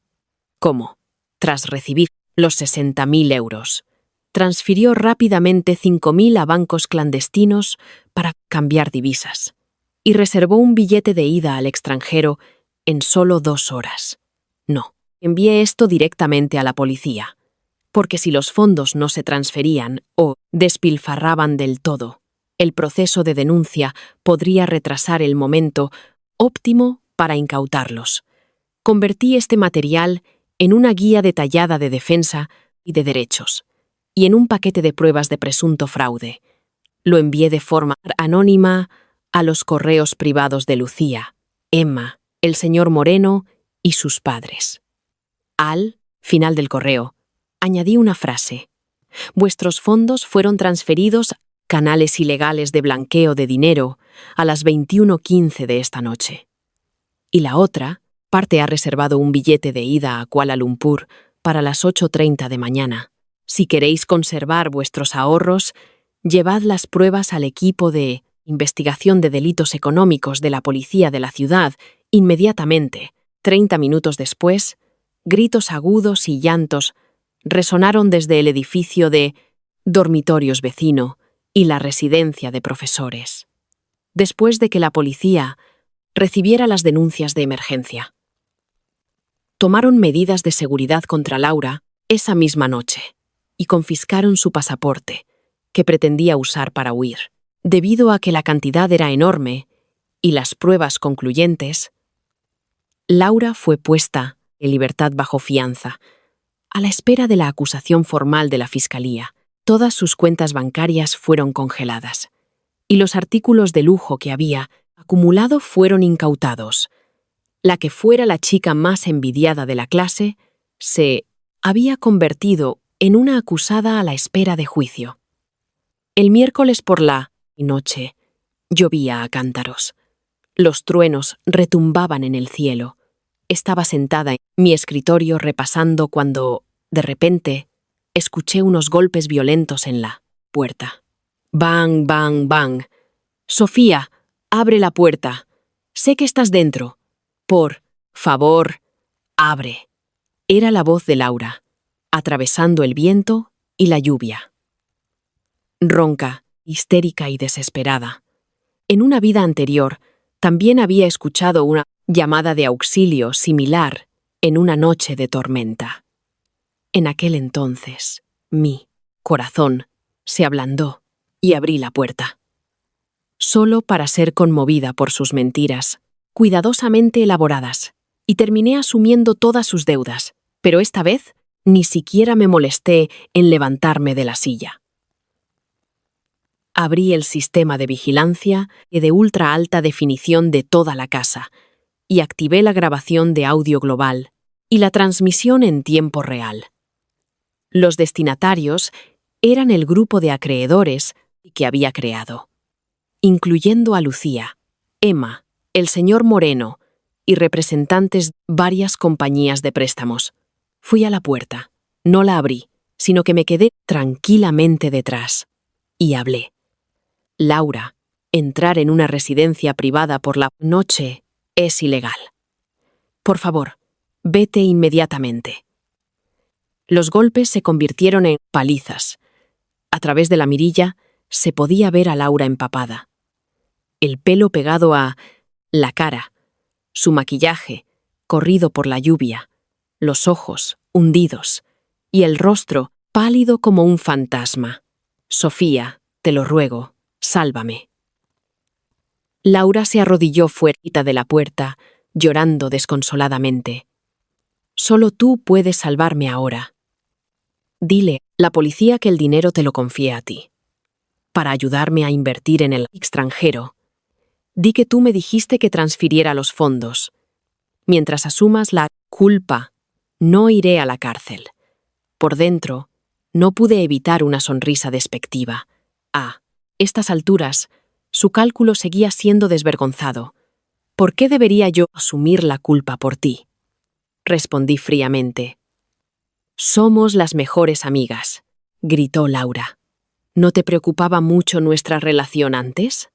Cómo, tras recibir los 60.000 euros, transfirió rápidamente 5.000 a bancos clandestinos para cambiar divisas y reservó un billete de ida al extranjero en solo 2 horas. No, envié esto directamente a la policía, porque si los fondos no se transferían o despilfarraban del todo, el proceso de denuncia podría retrasar el momento óptimo para incautarlos. Convertí este material en una guía detallada de defensa y de derechos, y en un paquete de pruebas de presunto fraude. Lo envié de forma anónima a los correos privados de Lucía, Emma, el señor Moreno y sus padres. Al final del correo, añadí una frase. Vuestros fondos fueron transferidos a canales ilegales de blanqueo de dinero a las 21:15 de esta noche. Y la otra parte ha reservado un billete de ida a Kuala Lumpur para las 8:30 de mañana. Si queréis conservar vuestros ahorros, llevad las pruebas al equipo de investigación de delitos económicos de la policía de la ciudad inmediatamente. 30 minutos después, gritos agudos y llantos resonaron desde el edificio de dormitorios vecino y la residencia de profesores, después de que la policía recibiera las denuncias de emergencia. Tomaron medidas de seguridad contra Laura esa misma noche y confiscaron su pasaporte, que pretendía usar para huir. Debido a que la cantidad era enorme y las pruebas concluyentes, Laura fue puesta en libertad bajo fianza, a la espera de la acusación formal de la Fiscalía. Todas sus cuentas bancarias fueron congeladas, y los artículos de lujo que había acumulado fueron incautados. La que fuera la chica más envidiada de la clase se había convertido en una acusada a la espera de juicio. El miércoles por la noche, Llovía a cántaros. Los truenos retumbaban en el cielo. Estaba sentada en mi escritorio repasando cuando, de repente, escuché unos golpes violentos en la puerta. Bang, bang, bang. Sofía, abre la puerta. Sé que estás dentro. Por favor, abre. Era la voz de Laura, atravesando el viento y la lluvia. Ronca, histérica y desesperada. En una vida anterior, también había escuchado una llamada de auxilio similar en una noche de tormenta. En aquel entonces, mi corazón se ablandó y abrí la puerta. Solo para ser conmovida por sus mentiras, cuidadosamente elaboradas, y terminé asumiendo todas sus deudas, pero esta vez ni siquiera me molesté en levantarme de la silla. Abrí el sistema de vigilancia de ultra alta definición de toda la casa y activé la grabación de audio global y la transmisión en tiempo real. Los destinatarios eran el grupo de acreedores que había creado, incluyendo a Lucía, Emma, el señor Moreno y representantes de varias compañías de préstamos. Fui a la puerta, no la abrí, sino que me quedé tranquilamente detrás y hablé. Laura, entrar en una residencia privada por la noche es ilegal. Por favor, vete inmediatamente. Los golpes se convirtieron en palizas. A través de la mirilla se podía ver a Laura empapada. El pelo pegado a la cara, su maquillaje corrido por la lluvia, los ojos hundidos y el rostro pálido como un fantasma. Sofía, te lo ruego, sálvame. Laura se arrodilló fuera de la puerta, llorando desconsoladamente. Solo tú puedes salvarme ahora. Dile a la policía que el dinero te lo confié a ti. Para ayudarme a invertir en el extranjero, di que tú me dijiste que transfiriera los fondos. Mientras asumas la culpa, no iré a la cárcel. Por dentro, no pude evitar una sonrisa despectiva. A estas alturas, su cálculo seguía siendo desvergonzado. ¿Por qué debería yo asumir la culpa por ti? Respondí fríamente. Somos las mejores amigas, gritó Laura. ¿No te preocupaba mucho nuestra relación antes?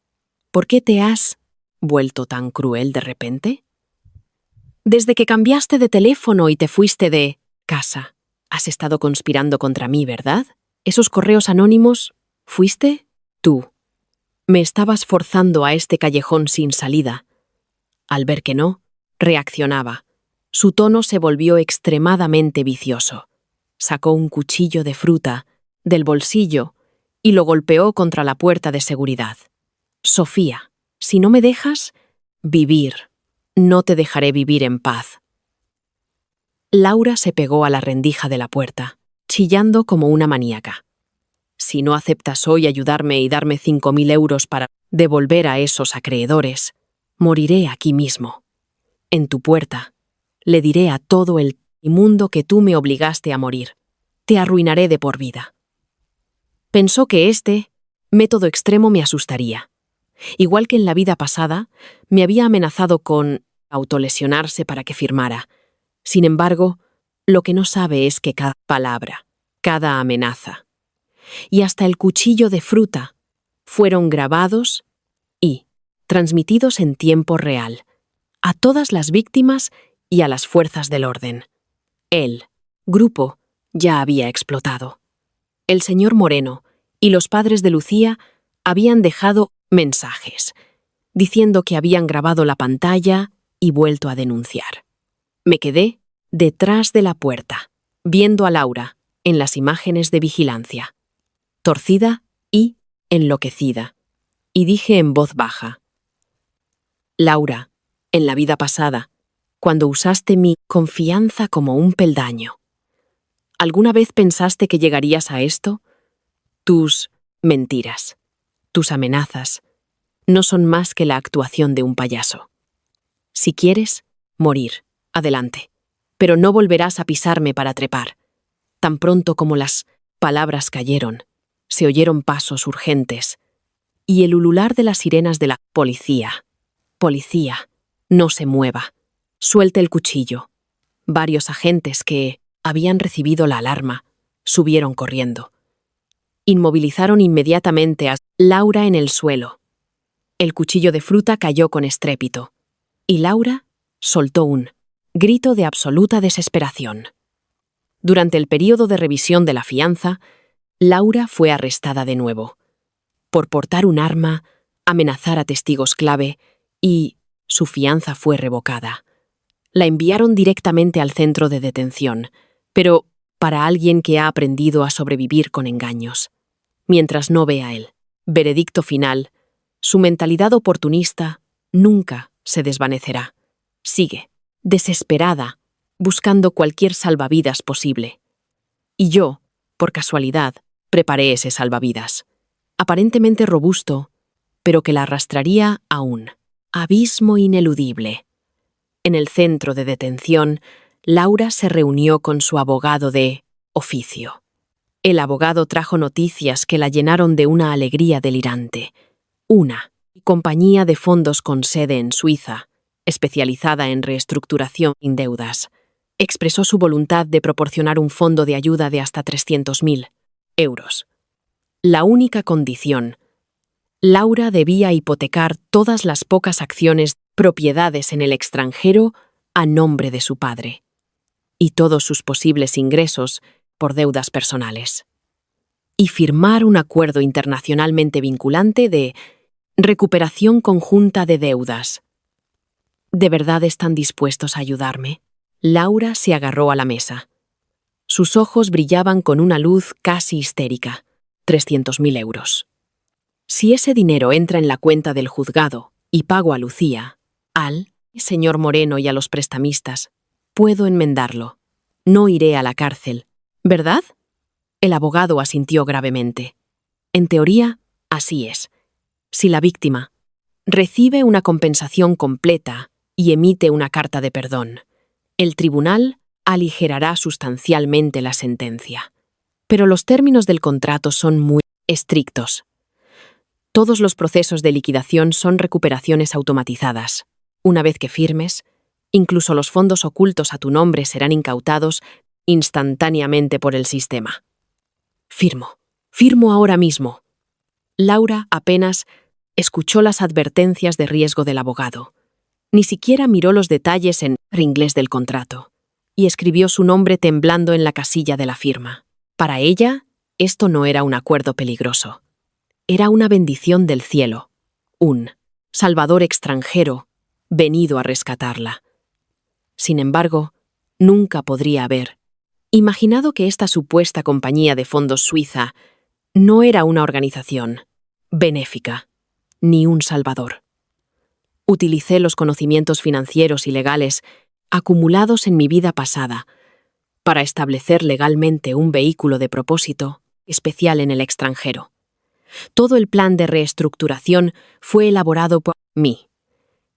¿Por qué te has vuelto tan cruel de repente? Desde que cambiaste de teléfono y te fuiste de casa, has estado conspirando contra mí, ¿verdad? Esos correos anónimos, ¿fuiste tú? Me estabas forzando a este callejón sin salida. Al ver que no, reaccionaba. Su tono se volvió extremadamente vicioso. Sacó un cuchillo de fruta del bolsillo y lo golpeó contra la puerta de seguridad. Sofía, si no me dejas vivir, no te dejaré vivir en paz. Laura se pegó a la rendija de la puerta, chillando como una maníaca. Si no aceptas hoy ayudarme y darme 5.000 euros para devolver a esos acreedores, moriré aquí mismo. En tu puerta, le diré a todo el mundo que tú me obligaste a morir. Te arruinaré de por vida. Pensó que este método extremo me asustaría. Igual que en la vida pasada, me había amenazado con autolesionarse para que firmara. Sin embargo, lo que no sabe es que cada palabra, cada amenaza, y hasta el cuchillo de fruta, fueron grabados y transmitidos en tiempo real, a todas las víctimas y a las fuerzas del orden. El grupo ya había explotado. El señor Moreno y los padres de Lucía habían dejado mensajes, diciendo que habían grabado la pantalla y vuelto a denunciar. Me quedé detrás de la puerta, viendo a Laura en las imágenes de vigilancia, torcida y enloquecida, y dije en voz baja: Laura, en la vida pasada, cuando usaste mi confianza como un peldaño, ¿alguna vez pensaste que llegarías a esto? Tus mentiras, tus amenazas, no son más que la actuación de un payaso. Si quieres morir, adelante, pero no volverás a pisarme para trepar. Tan pronto como las palabras cayeron, se oyeron pasos urgentes, y el ulular de las sirenas de la policía. Policía, no se mueva. Suelte el cuchillo. Varios agentes que habían recibido la alarma subieron corriendo. Inmovilizaron inmediatamente a Laura en el suelo. El cuchillo de fruta cayó con estrépito, y Laura soltó un grito de absoluta desesperación. Durante el período de revisión de la fianza, Laura fue arrestada de nuevo, por portar un arma, amenazar a testigos clave, y su fianza fue revocada. La enviaron directamente al centro de detención, pero para alguien que ha aprendido a sobrevivir con engaños. Mientras no vea el veredicto final, su mentalidad oportunista nunca se desvanecerá. Sigue, desesperada, buscando cualquier salvavidas posible. Y yo, por casualidad, preparé ese salvavidas, aparentemente robusto, pero que la arrastraría a un abismo ineludible. En el centro de detención, Laura se reunió con su abogado de oficio. El abogado trajo noticias que la llenaron de una alegría delirante. Una compañía de fondos con sede en Suiza, especializada en reestructuración sin deudas, expresó su voluntad de proporcionar un fondo de ayuda de hasta 300.000 euros. La única condición: Laura debía hipotecar todas las pocas acciones, propiedades en el extranjero a nombre de su padre, y todos sus posibles ingresos por deudas personales, y firmar un acuerdo internacionalmente vinculante de recuperación conjunta de deudas. ¿De verdad están dispuestos a ayudarme? Laura se agarró a la mesa. Sus ojos brillaban con una luz casi histérica. 300.000 euros. Si ese dinero entra en la cuenta del juzgado y pago a Lucía, al señor Moreno y a los prestamistas, puedo enmendarlo. No iré a la cárcel, ¿verdad? El abogado asintió gravemente. En teoría, así es. Si la víctima recibe una compensación completa y emite una carta de perdón, el tribunal aligerará sustancialmente la sentencia. Pero los términos del contrato son muy estrictos. Todos los procesos de liquidación son recuperaciones automatizadas. Una vez que firmes, incluso los fondos ocultos a tu nombre serán incautados instantáneamente por el sistema. Firmo ahora mismo. Laura apenas escuchó las advertencias de riesgo del abogado. Ni siquiera miró los detalles en inglés del contrato, y escribió su nombre temblando en la casilla de la firma. Para ella, esto no era un acuerdo peligroso. Era una bendición del cielo, un salvador extranjero venido a rescatarla. Sin embargo, nunca podría haber imaginado que esta supuesta compañía de fondos suiza no era una organización benéfica, ni un salvador. Utilicé los conocimientos financieros y legales acumulados en mi vida pasada para establecer legalmente un vehículo de propósito especial en el extranjero. Todo el plan de reestructuración fue elaborado por mí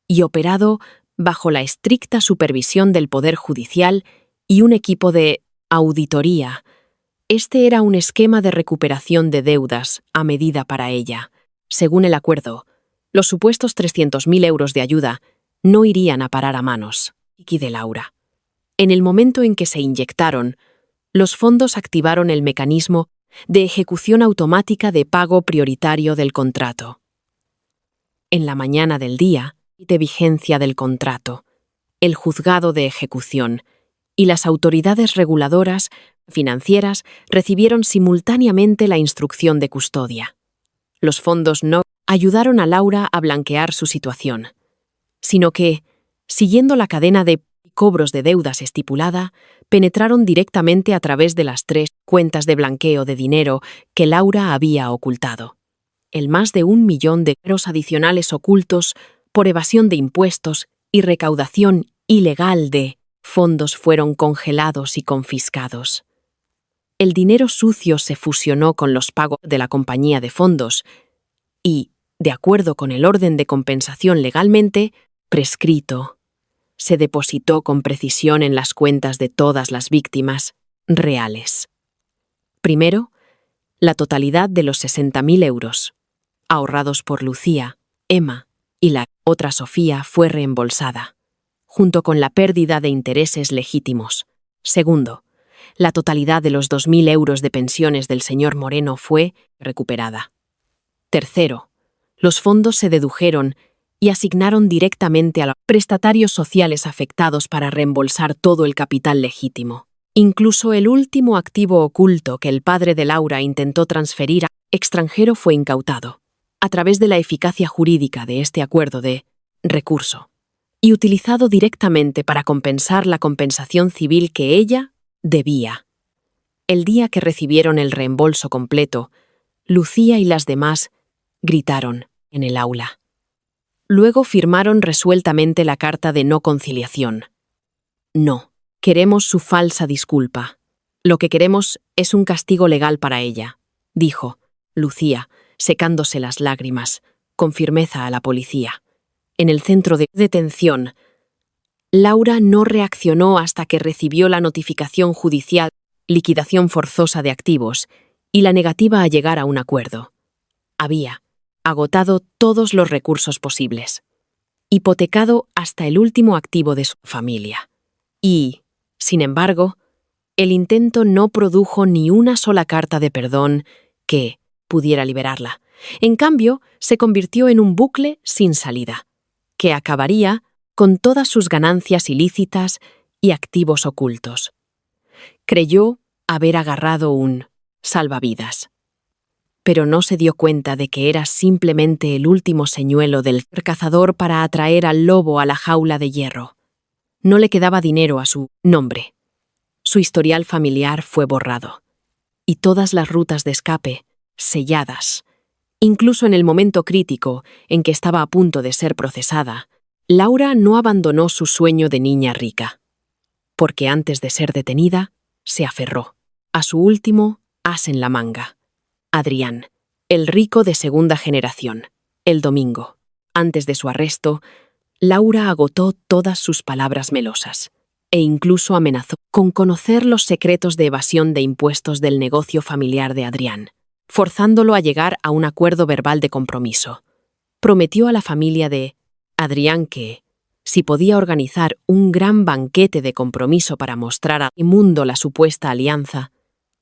y operado bajo la estricta supervisión del Poder Judicial y un equipo de auditoría. Este era un esquema de recuperación de deudas a medida para ella. Según el acuerdo, los supuestos 300.000 euros de ayuda no irían a parar a manos de Laura. En el momento en que se inyectaron, los fondos activaron el mecanismo de ejecución automática de pago prioritario del contrato. En la mañana del día de vigencia del contrato, el juzgado de ejecución y las autoridades reguladoras financieras recibieron simultáneamente la instrucción de custodia. Los fondos no ayudaron a Laura a blanquear su situación, sino que, siguiendo la cadena de cobros de deudas estipulada, penetraron directamente a través de las 3 cuentas de blanqueo de dinero que Laura había ocultado. El más de 1 millón de euros adicionales ocultos por evasión de impuestos y recaudación ilegal de fondos fueron congelados y confiscados. El dinero sucio se fusionó con los pagos de la compañía de fondos y, de acuerdo con el orden de compensación legalmente prescrito, se depositó con precisión en las cuentas de todas las víctimas reales. Primero, la totalidad de los 60.000 euros, ahorrados por Lucía, Emma y la otra Sofía, fue reembolsada, junto con la pérdida de intereses legítimos. Segundo, la totalidad de los 2.000 euros de pensiones del señor Moreno fue recuperada. Tercero, los fondos se dedujeron y asignaron directamente a los prestatarios sociales afectados para reembolsar todo el capital legítimo. Incluso el último activo oculto que el padre de Laura intentó transferir a extranjero fue incautado, a través de la eficacia jurídica de este acuerdo de recurso, y utilizado directamente para compensar la compensación civil que ella debía. El día que recibieron el reembolso completo, Lucía y las demás gritaron en el aula. Luego firmaron resueltamente la carta de no conciliación. No, queremos su falsa disculpa. Lo que queremos es un castigo legal para ella, dijo Lucía, secándose las lágrimas, con firmeza a la policía. En el centro de detención, Laura no reaccionó hasta que recibió la notificación judicial, liquidación forzosa de activos, y la negativa a llegar a un acuerdo. Había agotado todos los recursos posibles, hipotecado hasta el último activo de su familia. Y, sin embargo, el intento no produjo ni una sola carta de perdón que pudiera liberarla. En cambio, se convirtió en un bucle sin salida, que acabaría con todas sus ganancias ilícitas y activos ocultos. Creyó haber agarrado un salvavidas, pero no se dio cuenta de que era simplemente el último señuelo del cazador para atraer al lobo a la jaula de hierro. No le quedaba dinero a su nombre. Su historial familiar fue borrado, y todas las rutas de escape selladas. Incluso en el momento crítico en que estaba a punto de ser procesada, Laura no abandonó su sueño de niña rica, porque antes de ser detenida, se aferró a su último as en la manga. Adrián, el rico de segunda generación. El domingo, antes de su arresto, Laura agotó todas sus palabras melosas e incluso amenazó con conocer los secretos de evasión de impuestos del negocio familiar de Adrián, forzándolo a llegar a un acuerdo verbal de compromiso. Prometió a la familia de Adrián que, si podía organizar un gran banquete de compromiso para mostrar al mundo la supuesta alianza,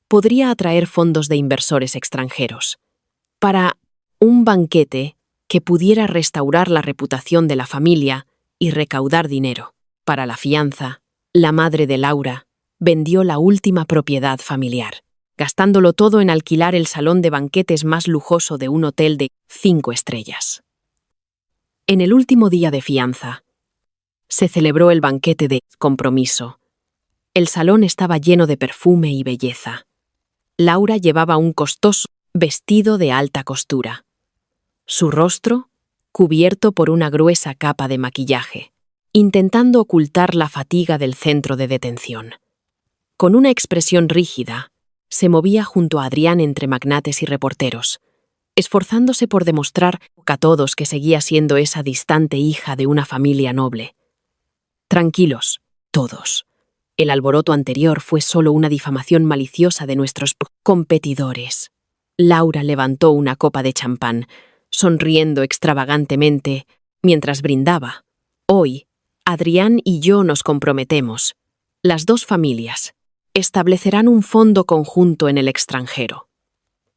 podría atraer fondos de inversores extranjeros. Para un banquete que pudiera restaurar la reputación de la familia y recaudar dinero. Para la fianza, la madre de Laura vendió la última propiedad familiar, gastándolo todo en alquilar el salón de banquetes más lujoso de un hotel de 5 estrellas. En el último día de fianza, se celebró el banquete de compromiso. El salón estaba lleno de perfume y belleza. Laura llevaba un costoso vestido de alta costura. Su rostro, cubierto por una gruesa capa de maquillaje, intentando ocultar la fatiga del centro de detención. Con una expresión rígida, se movía junto a Adrián entre magnates y reporteros, esforzándose por demostrar a todos que seguía siendo esa distante hija de una familia noble. Tranquilos, todos. El alboroto anterior fue solo una difamación maliciosa de nuestros competidores. Laura levantó una copa de champán, sonriendo extravagantemente, mientras brindaba. Hoy, Adrián y yo nos comprometemos. Las dos familias establecerán un fondo conjunto en el extranjero.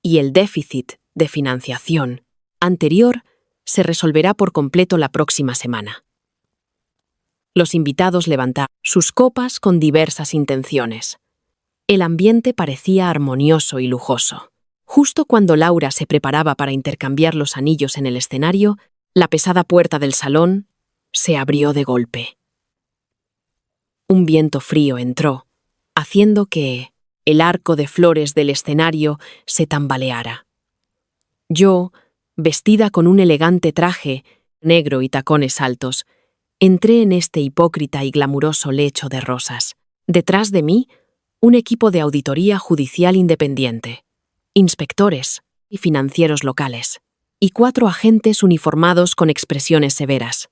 Y el déficit de financiación anterior se resolverá por completo la próxima semana. Los invitados levantaron sus copas con diversas intenciones. El ambiente parecía armonioso y lujoso. Justo cuando Laura se preparaba para intercambiar los anillos en el escenario, la pesada puerta del salón se abrió de golpe. Un viento frío entró, haciendo que el arco de flores del escenario se tambaleara. Yo, vestida con un elegante traje negro y tacones altos, entré en este hipócrita y glamuroso lecho de rosas. Detrás de mí, un equipo de auditoría judicial independiente, inspectores y financieros locales, y 4 agentes uniformados con expresiones severas.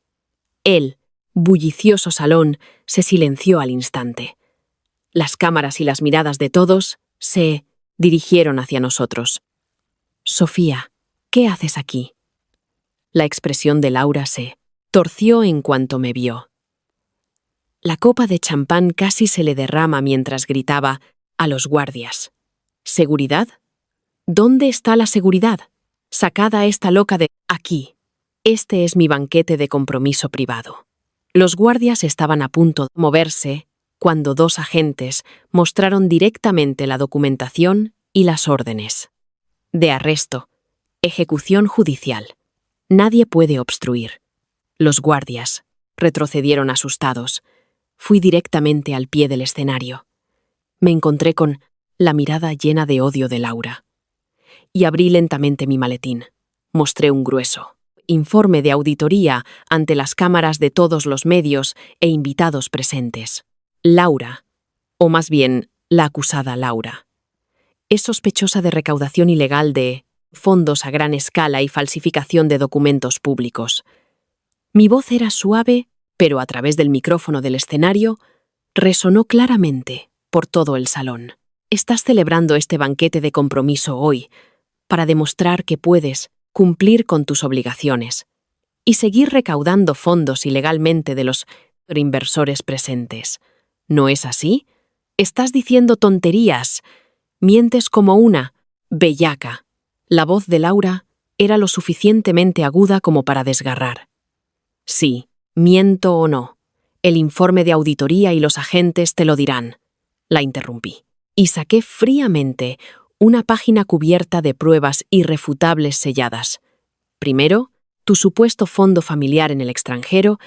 El bullicioso salón se silenció al instante. Las cámaras y las miradas de todos se dirigieron hacia nosotros. Sofía, ¿Qué haces aquí? La expresión de Laura se torció en cuanto me vio. La copa de champán casi se le derrama mientras gritaba a los guardias. ¿Seguridad? ¿Dónde está la seguridad? Sacad a esta loca de aquí. Este es mi banquete de compromiso privado. Los guardias estaban a punto de moverse cuando dos agentes mostraron directamente la documentación y las órdenes. De arresto. Ejecución judicial. Nadie puede obstruir. Los guardias retrocedieron asustados. Fui directamente al pie del escenario. Me encontré con la mirada llena de odio de Laura. Y abrí lentamente mi maletín. Mostré un grueso informe de auditoría ante las cámaras de todos los medios e invitados presentes. Laura, o más bien, la acusada Laura, es sospechosa de recaudación ilegal de fondos a gran escala y falsificación de documentos públicos. Mi voz era suave, pero a través del micrófono del escenario resonó claramente por todo el salón. Estás celebrando este banquete de compromiso hoy para demostrar que puedes cumplir con tus obligaciones y seguir recaudando fondos ilegalmente de los inversores presentes. ¿No es así? Estás diciendo tonterías. Mientes como una bellaca. La voz de Laura era lo suficientemente aguda como para desgarrar. Sí, miento o no. El informe de auditoría y los agentes te lo dirán. La interrumpí. Y saqué fríamente una página cubierta de pruebas irrefutables selladas. Primero, tu supuesto fondo familiar en el extranjero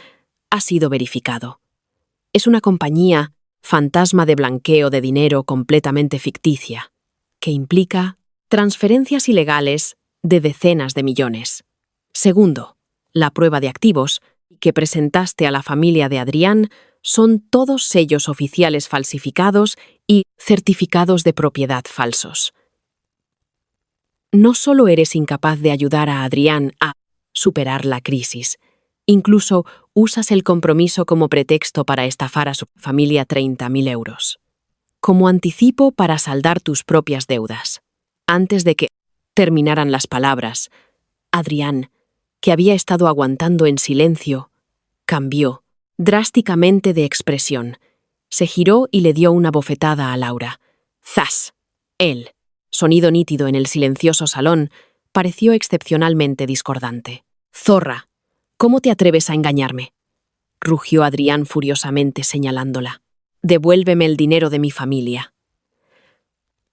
ha sido verificado. Es una compañía fantasma de blanqueo de dinero completamente ficticia, que implica transferencias ilegales de decenas de millones. Segundo, la prueba de activos que presentaste a la familia de Adrián son todos sellos oficiales falsificados y certificados de propiedad falsos. No solo eres incapaz de ayudar a Adrián a superar la crisis, incluso usas el compromiso como pretexto para estafar a su familia 30.000 euros. Como anticipo para saldar tus propias deudas. Antes de que terminaran las palabras, Adrián, que había estado aguantando en silencio, cambió drásticamente de expresión. Se giró y le dio una bofetada a Laura. ¡Zas! Él, sonido nítido en el silencioso salón, pareció excepcionalmente discordante. «Zorra, ¿cómo te atreves a engañarme?», rugió Adrián furiosamente señalándola. «Devuélveme el dinero de mi familia».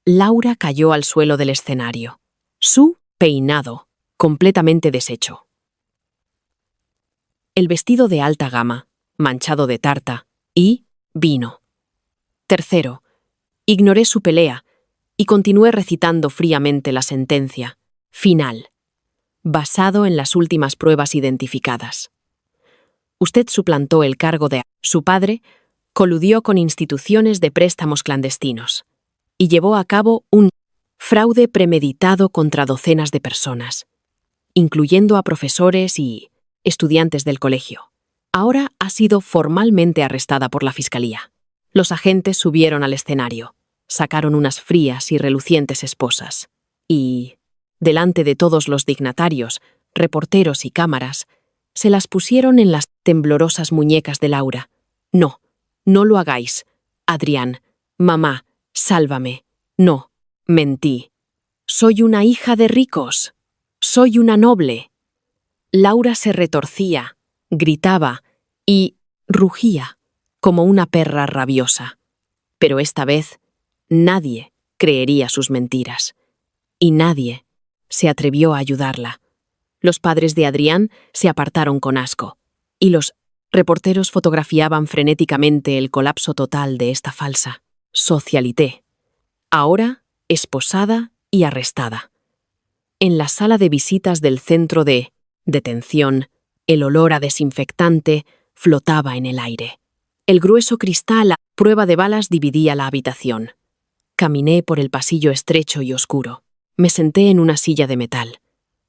Laura cayó al suelo del escenario. Su peinado, completamente deshecho. El vestido de alta gama, manchado de tarta y vino. Tercero, ignoré su pelea y continué recitando fríamente la sentencia final, basado en las últimas pruebas identificadas. Usted suplantó el cargo de su padre, coludió con instituciones de préstamos clandestinos y llevó a cabo un fraude premeditado contra docenas de personas, incluyendo a profesores y estudiantes del colegio. Ahora ha sido formalmente arrestada por la Fiscalía. Los agentes subieron al escenario, sacaron unas frías y relucientes esposas y, delante de todos los dignatarios, reporteros y cámaras, se las pusieron en las temblorosas muñecas de Laura. «No, no lo hagáis. Adrián, mamá, sálvame. No, mentí. Soy una hija de ricos. Soy una noble». Laura se retorcía, gritaba y rugía como una perra rabiosa. Pero esta vez nadie creería sus mentiras. Y nadie se atrevió a ayudarla. Los padres de Adrián se apartaron con asco, y los reporteros fotografiaban frenéticamente el colapso total de esta falsa socialité, ahora esposada y arrestada. En la sala de visitas del centro de detención, el olor a desinfectante flotaba en el aire. El grueso cristal a prueba de balas dividía la habitación. Caminé por el pasillo estrecho y oscuro. Me senté en una silla de metal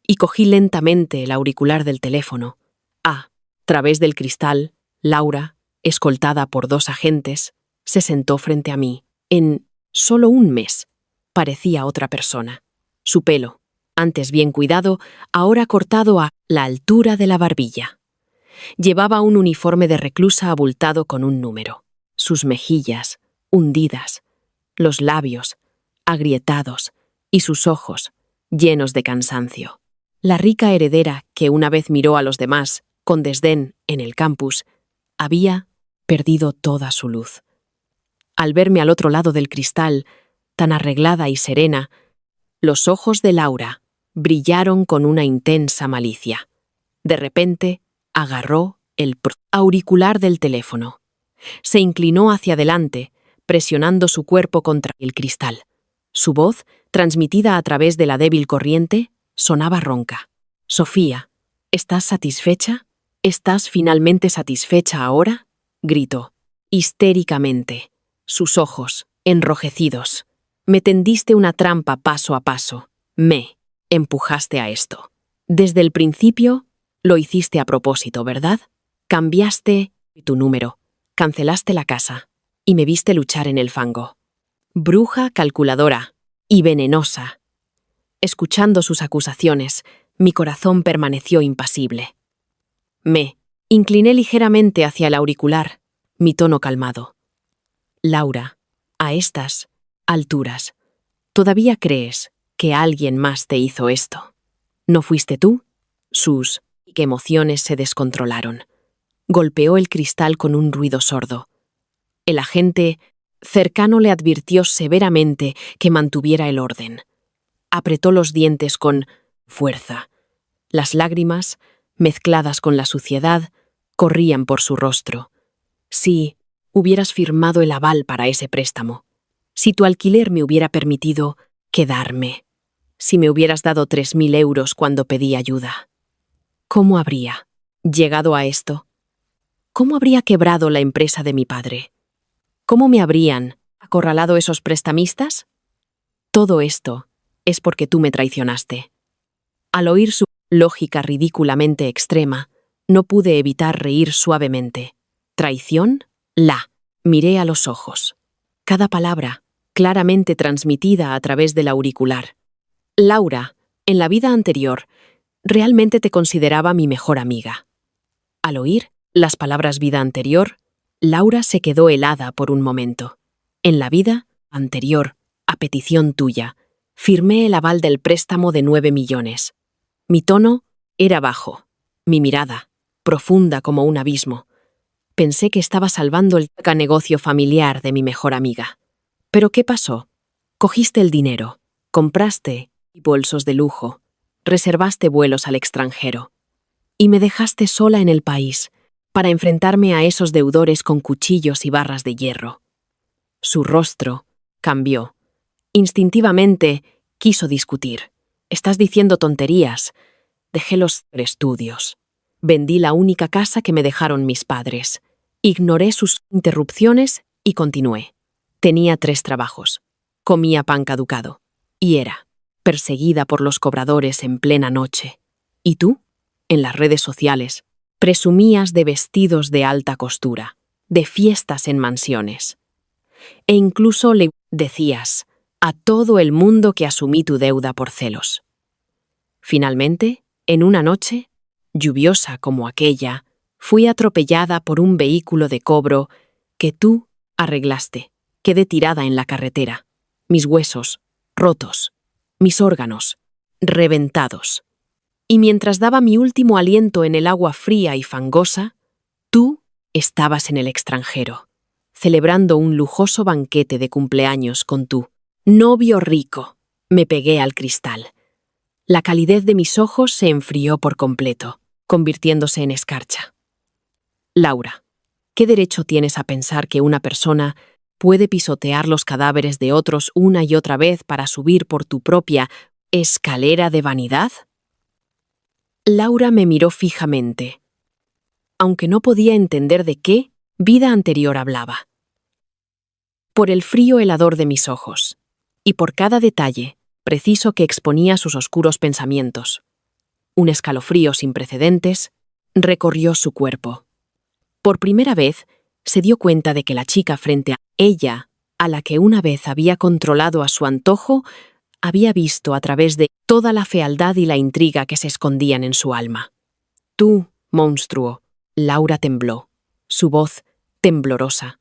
y cogí lentamente el auricular del teléfono. A través del cristal, Laura, escoltada por dos agentes, se sentó frente a mí. En solo un mes parecía otra persona. Su pelo, antes bien cuidado, ahora cortado a la altura de la barbilla. Llevaba un uniforme de reclusa abultado con un número. Sus mejillas, hundidas, los labios, agrietados, y sus ojos, llenos de cansancio. La rica heredera, que una vez miró a los demás, con desdén, en el campus, había perdido toda su luz. Al verme al otro lado del cristal, tan arreglada y serena, los ojos de Laura brillaron con una intensa malicia. De repente, agarró el auricular del teléfono. Se inclinó hacia adelante, presionando su cuerpo contra el cristal. Su voz, transmitida a través de la débil corriente, sonaba ronca. «Sofía, ¿estás satisfecha? ¿Estás finalmente satisfecha ahora?», gritó, histéricamente. Sus ojos, enrojecidos. «Me tendiste una trampa paso a paso. Me empujaste a esto. Desde el principio, lo hiciste a propósito, ¿verdad? Cambiaste tu número, cancelaste la casa y me viste luchar en el fango. Bruja calculadora y venenosa». Escuchando sus acusaciones, mi corazón permaneció impasible. Me incliné ligeramente hacia el auricular, mi tono calmado. «Laura, a estas alturas, ¿todavía crees que alguien más te hizo esto? ¿No fuiste tú?». Sus emociones se descontrolaron. Golpeó el cristal con un ruido sordo. El agente cercano le advirtió severamente que mantuviera el orden. Apretó los dientes con fuerza. Las lágrimas, mezcladas con la suciedad, corrían por su rostro. «Si hubieras firmado el aval para ese préstamo, si tu alquiler me hubiera permitido quedarme, si me hubieras dado 3.000 euros cuando pedí ayuda, ¿cómo habría llegado a esto? ¿Cómo habría quebrado la empresa de mi padre? ¿Cómo me habrían acorralado esos prestamistas? Todo esto es porque tú me traicionaste». Al oír su lógica ridículamente extrema, no pude evitar reír suavemente. «¿Traición?». La miré a los ojos. Cada palabra, claramente transmitida a través del auricular. «Laura, en la vida anterior, realmente te consideraba mi mejor amiga». Al oír las palabras vida anterior, Laura se quedó helada por un momento. «En la vida anterior, a petición tuya, firmé el aval del préstamo de 9 millones. Mi tono era bajo, mi mirada, profunda como un abismo. Pensé que estaba salvando el negocio familiar de mi mejor amiga. Pero ¿qué pasó? Cogiste el dinero, compraste bolsos de lujo, reservaste vuelos al extranjero y me dejaste sola en el país para enfrentarme a esos deudores con cuchillos y barras de hierro». Su rostro cambió. Instintivamente quiso discutir. «Estás diciendo tonterías. Dejé los estudios. Vendí la única casa que me dejaron mis padres. Ignoré sus interrupciones y continué. Tenía 3 trabajos. Comía pan caducado. Y era perseguida por los cobradores en plena noche. Y tú, en las redes sociales, presumías de vestidos de alta costura, de fiestas en mansiones. E incluso le decías a todo el mundo que asumí tu deuda por celos. Finalmente, en una noche, lluviosa como aquella, fui atropellada por un vehículo de cobro que tú arreglaste. Quedé tirada en la carretera, mis huesos rotos, mis órganos reventados. Y mientras daba mi último aliento en el agua fría y fangosa, tú estabas en el extranjero, celebrando un lujoso banquete de cumpleaños con tu novio rico». Me pegué al cristal. La calidez de mis ojos se enfrió por completo, convirtiéndose en escarcha. «Laura, ¿qué derecho tienes a pensar que una persona puede pisotear los cadáveres de otros una y otra vez para subir por tu propia escalera de vanidad?». Laura me miró fijamente, aunque no podía entender de qué vida anterior hablaba. Por el frío helador de mis ojos, y por cada detalle preciso que exponía sus oscuros pensamientos, un escalofrío sin precedentes recorrió su cuerpo. Por primera vez, se dio cuenta de que la chica frente a ella, a la que una vez había controlado a su antojo, Había visto a través de toda la fealdad y la intriga que se escondían en su alma. Tú, monstruo. Laura tembló, su voz temblorosa.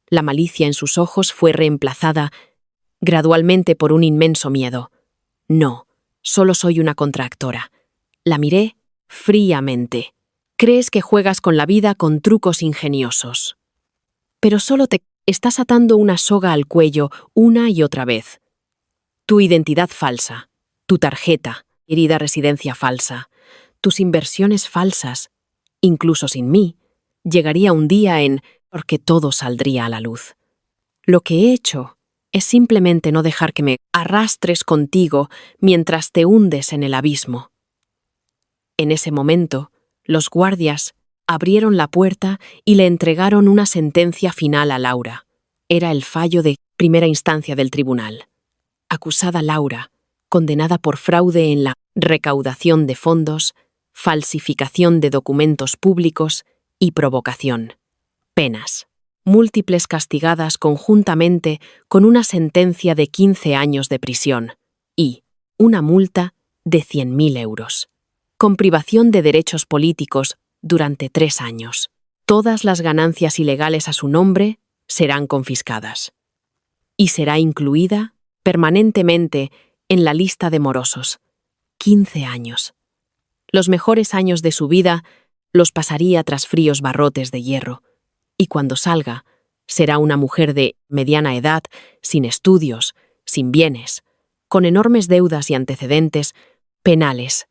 La malicia en sus ojos fue reemplazada gradualmente por un inmenso miedo. No, solo soy una contractora. La miré fríamente. Crees que juegas con la vida con trucos ingeniosos. Pero solo te estás atando una soga al cuello una y otra vez. Tu identidad falsa, tu tarjeta, herida residencia falsa, tus inversiones falsas, incluso sin mí, llegaría un día en porque todo saldría a la luz. Lo que he hecho es simplemente no dejar que me arrastres contigo mientras te hundes en el abismo. En ese momento, los guardias abrieron la puerta y le entregaron una sentencia final a Laura. Era el fallo de primera instancia del tribunal. Acusada Laura, condenada por fraude en la recaudación de fondos, falsificación de documentos públicos y provocación. Penas. Múltiples castigadas conjuntamente con una sentencia de 15 años de prisión y una multa de 100.000 euros. Con privación de derechos políticos durante 3 años. Todas las ganancias ilegales a su nombre serán confiscadas. Y será incluida permanentemente en la lista de morosos. 15 años. Los mejores años de su vida los pasaría tras fríos barrotes de hierro. Y cuando salga, será una mujer de mediana edad, sin estudios, sin bienes, con enormes deudas y antecedentes penales.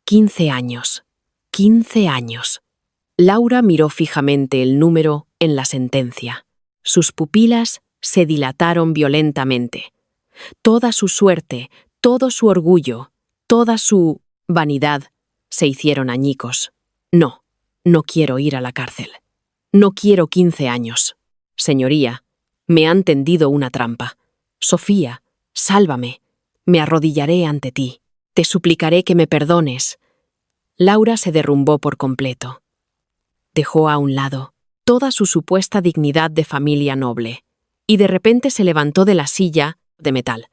15 años. 15 años. Laura miró fijamente el número en la sentencia. Sus pupilas se dilataron violentamente. Toda su suerte, todo su orgullo, toda su vanidad se hicieron añicos. No, no quiero ir a la cárcel. No quiero 15 años. Señoría, me han tendido una trampa. Sofía, sálvame. Me arrodillaré ante ti. Te suplicaré que me perdones. Laura se derrumbó por completo. Dejó a un lado toda su supuesta dignidad de familia noble, y de repente se levantó de la silla de metal,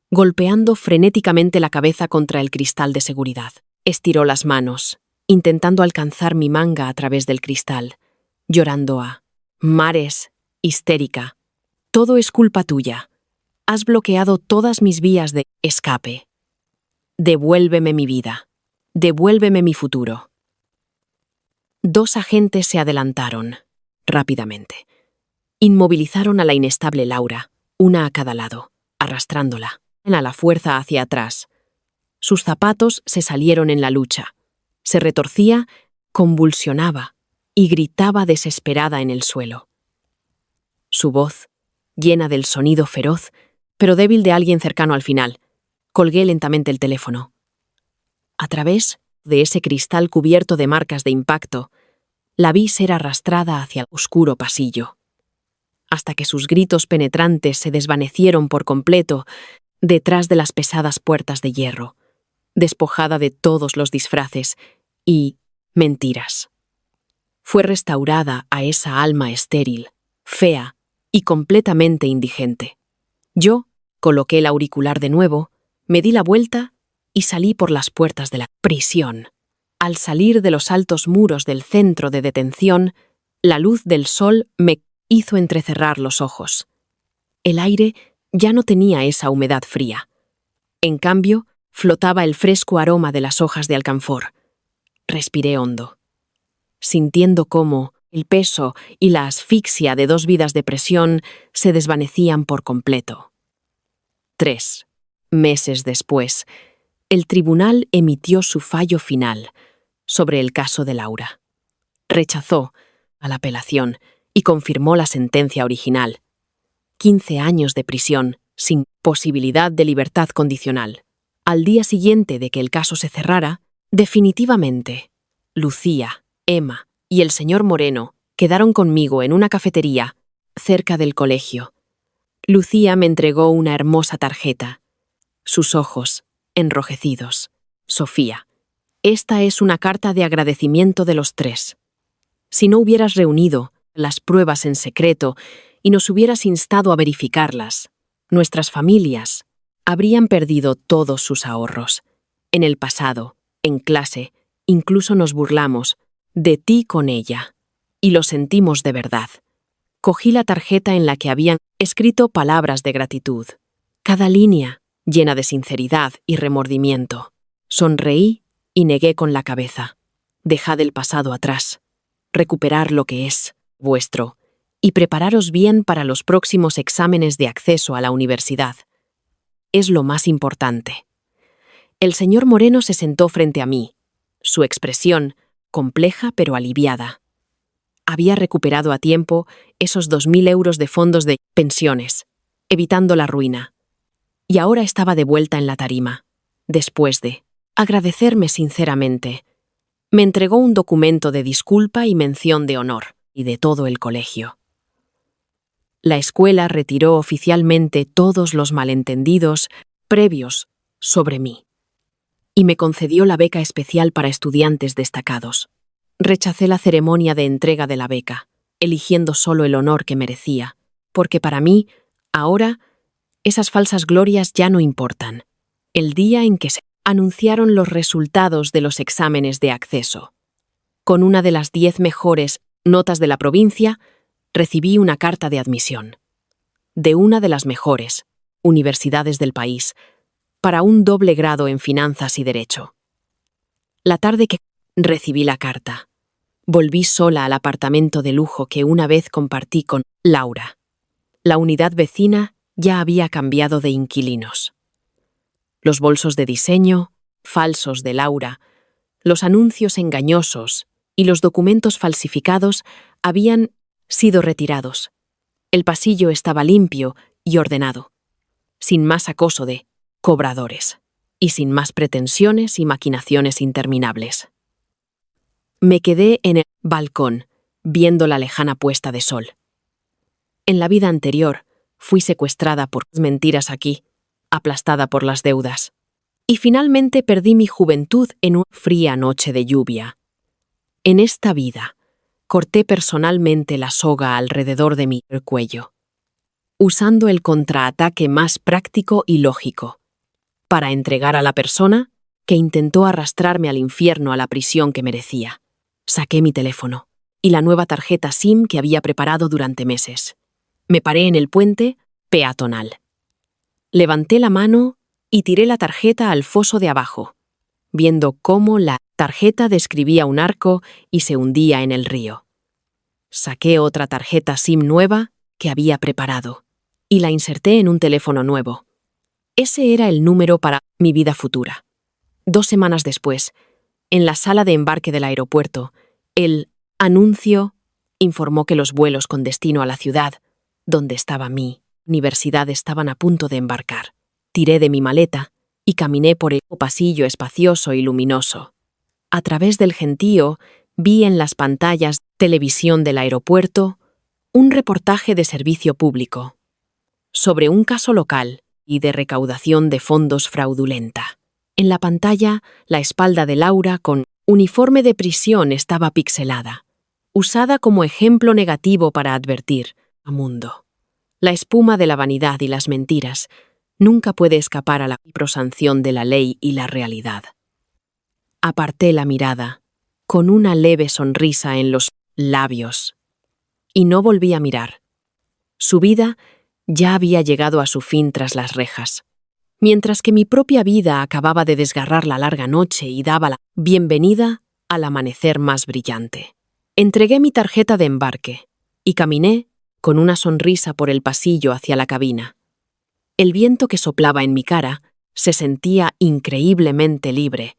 golpeando frenéticamente la cabeza contra el cristal de seguridad. Estiró las manos, intentando alcanzar mi manga a través del cristal, llorando a mares, histérica. Todo es culpa tuya. Has bloqueado todas mis vías de escape. Devuélveme mi vida. Devuélveme mi futuro. 2 agentes se adelantaron, rápidamente. Inmovilizaron a la inestable Laura, una a cada lado, arrastrándola, a la fuerza hacia atrás. Sus zapatos se salieron en la lucha. Se retorcía, convulsionaba y gritaba desesperada en el suelo. Su voz, llena del sonido feroz, pero débil de alguien cercano al final. Colgué lentamente el teléfono. A través de ese cristal cubierto de marcas de impacto, la vi ser arrastrada hacia el oscuro pasillo, hasta que sus gritos penetrantes se desvanecieron por completo detrás de las pesadas puertas de hierro, despojada de todos los disfraces y mentiras. Fue restaurada a esa alma estéril, fea y completamente indigente. Yo coloqué el auricular de nuevo, me di la vuelta y salí por las puertas de la prisión. Al salir de los altos muros del centro de detención, la luz del sol me hizo entrecerrar los ojos. El aire ya no tenía esa humedad fría. En cambio, flotaba el fresco aroma de las hojas de alcanfor. Respiré hondo, sintiendo cómo el peso y la asfixia de 2 vidas de presión se desvanecían por completo. 3 meses después, el tribunal emitió su fallo final sobre el caso de Laura. Rechazó a la apelación y confirmó la sentencia original. 15 años de prisión sin posibilidad de libertad condicional. Al día siguiente de que el caso se cerrara, definitivamente, Lucía, Emma y el señor Moreno quedaron conmigo en una cafetería cerca del colegio. Lucía me entregó una hermosa tarjeta. Sus ojos, enrojecidos. Sofía, esta es una carta de agradecimiento de los 3. Si no hubieras reunido las pruebas en secreto y nos hubieras instado a verificarlas, nuestras familias Habrían perdido todos sus ahorros. En el pasado, en clase, incluso nos burlamos de ti con ella. Y lo sentimos de verdad. Cogí la tarjeta en la que habían escrito palabras de gratitud. Cada línea llena de sinceridad y remordimiento. Sonreí y negué con la cabeza. Dejad el pasado atrás. Recuperar lo que es vuestro y prepararos bien para los próximos exámenes de acceso a la universidad. Es lo más importante. El señor Moreno se sentó frente a mí, su expresión compleja pero aliviada. Había recuperado a tiempo esos 2.000 euros de fondos de pensiones, evitando la ruina. Y ahora estaba de vuelta en la tarima. Después de agradecerme sinceramente, me entregó un documento de disculpa y mención de honor, y de todo el colegio. La escuela retiró oficialmente todos los malentendidos previos sobre mí, y me concedió la beca especial para estudiantes destacados. Rechacé la ceremonia de entrega de la beca, eligiendo solo el honor que merecía, porque para mí, ahora, esas falsas glorias ya no importan. El día en que se anunciaron los resultados de los exámenes de acceso. Con una de las 10 mejores notas de la provincia, recibí una carta de admisión. De una de las mejores universidades del país, para un doble grado en Finanzas y Derecho. La tarde que recibí la carta, volví sola al apartamento de lujo que una vez compartí con Laura. La unidad vecina ya había cambiado de inquilinos. Los bolsos de diseño, falsos de Laura, los anuncios engañosos y los documentos falsificados habían sido retirados. El pasillo estaba limpio y ordenado, sin más acoso de cobradores y sin más pretensiones y maquinaciones interminables. Me quedé en el balcón, viendo la lejana puesta de sol. En la vida anterior, fui secuestrada por mentiras aquí, aplastada por las deudas. Y finalmente perdí mi juventud en una fría noche de lluvia. En esta vida, corté personalmente la soga alrededor de mi cuello, usando el contraataque más práctico y lógico, para entregar a la persona que intentó arrastrarme al infierno a la prisión que merecía. Saqué mi teléfono y la nueva tarjeta SIM que había preparado durante meses. Me paré en el puente peatonal. Levanté la mano y tiré la tarjeta al foso de abajo, viendo cómo la tarjeta describía un arco y se hundía en el río. Saqué otra tarjeta SIM nueva que había preparado y la inserté en un teléfono nuevo. Ese era el número para mi vida futura. 2 semanas después, en la sala de embarque del aeropuerto, el anuncio informó que los vuelos con destino a la ciudad, donde estaba mi universidad, estaban a punto de embarcar. Tiré de mi maleta y caminé por el pasillo espacioso y luminoso. A través del gentío vi en las pantallas de televisión del aeropuerto un reportaje de servicio público sobre un caso local y de recaudación de fondos fraudulenta. En la pantalla, la espalda de Laura con uniforme de prisión estaba pixelada, usada como ejemplo negativo para advertir al mundo. La espuma de la vanidad y las mentiras nunca puede escapar a la prosanción de la ley y la realidad. Aparté la mirada, con una leve sonrisa en los labios, y no volví a mirar. Su vida ya había llegado a su fin tras las rejas, mientras que mi propia vida acababa de desgarrar la larga noche y daba la bienvenida al amanecer más brillante. Entregué mi tarjeta de embarque y caminé con una sonrisa por el pasillo hacia la cabina. El viento que soplaba en mi cara se sentía increíblemente libre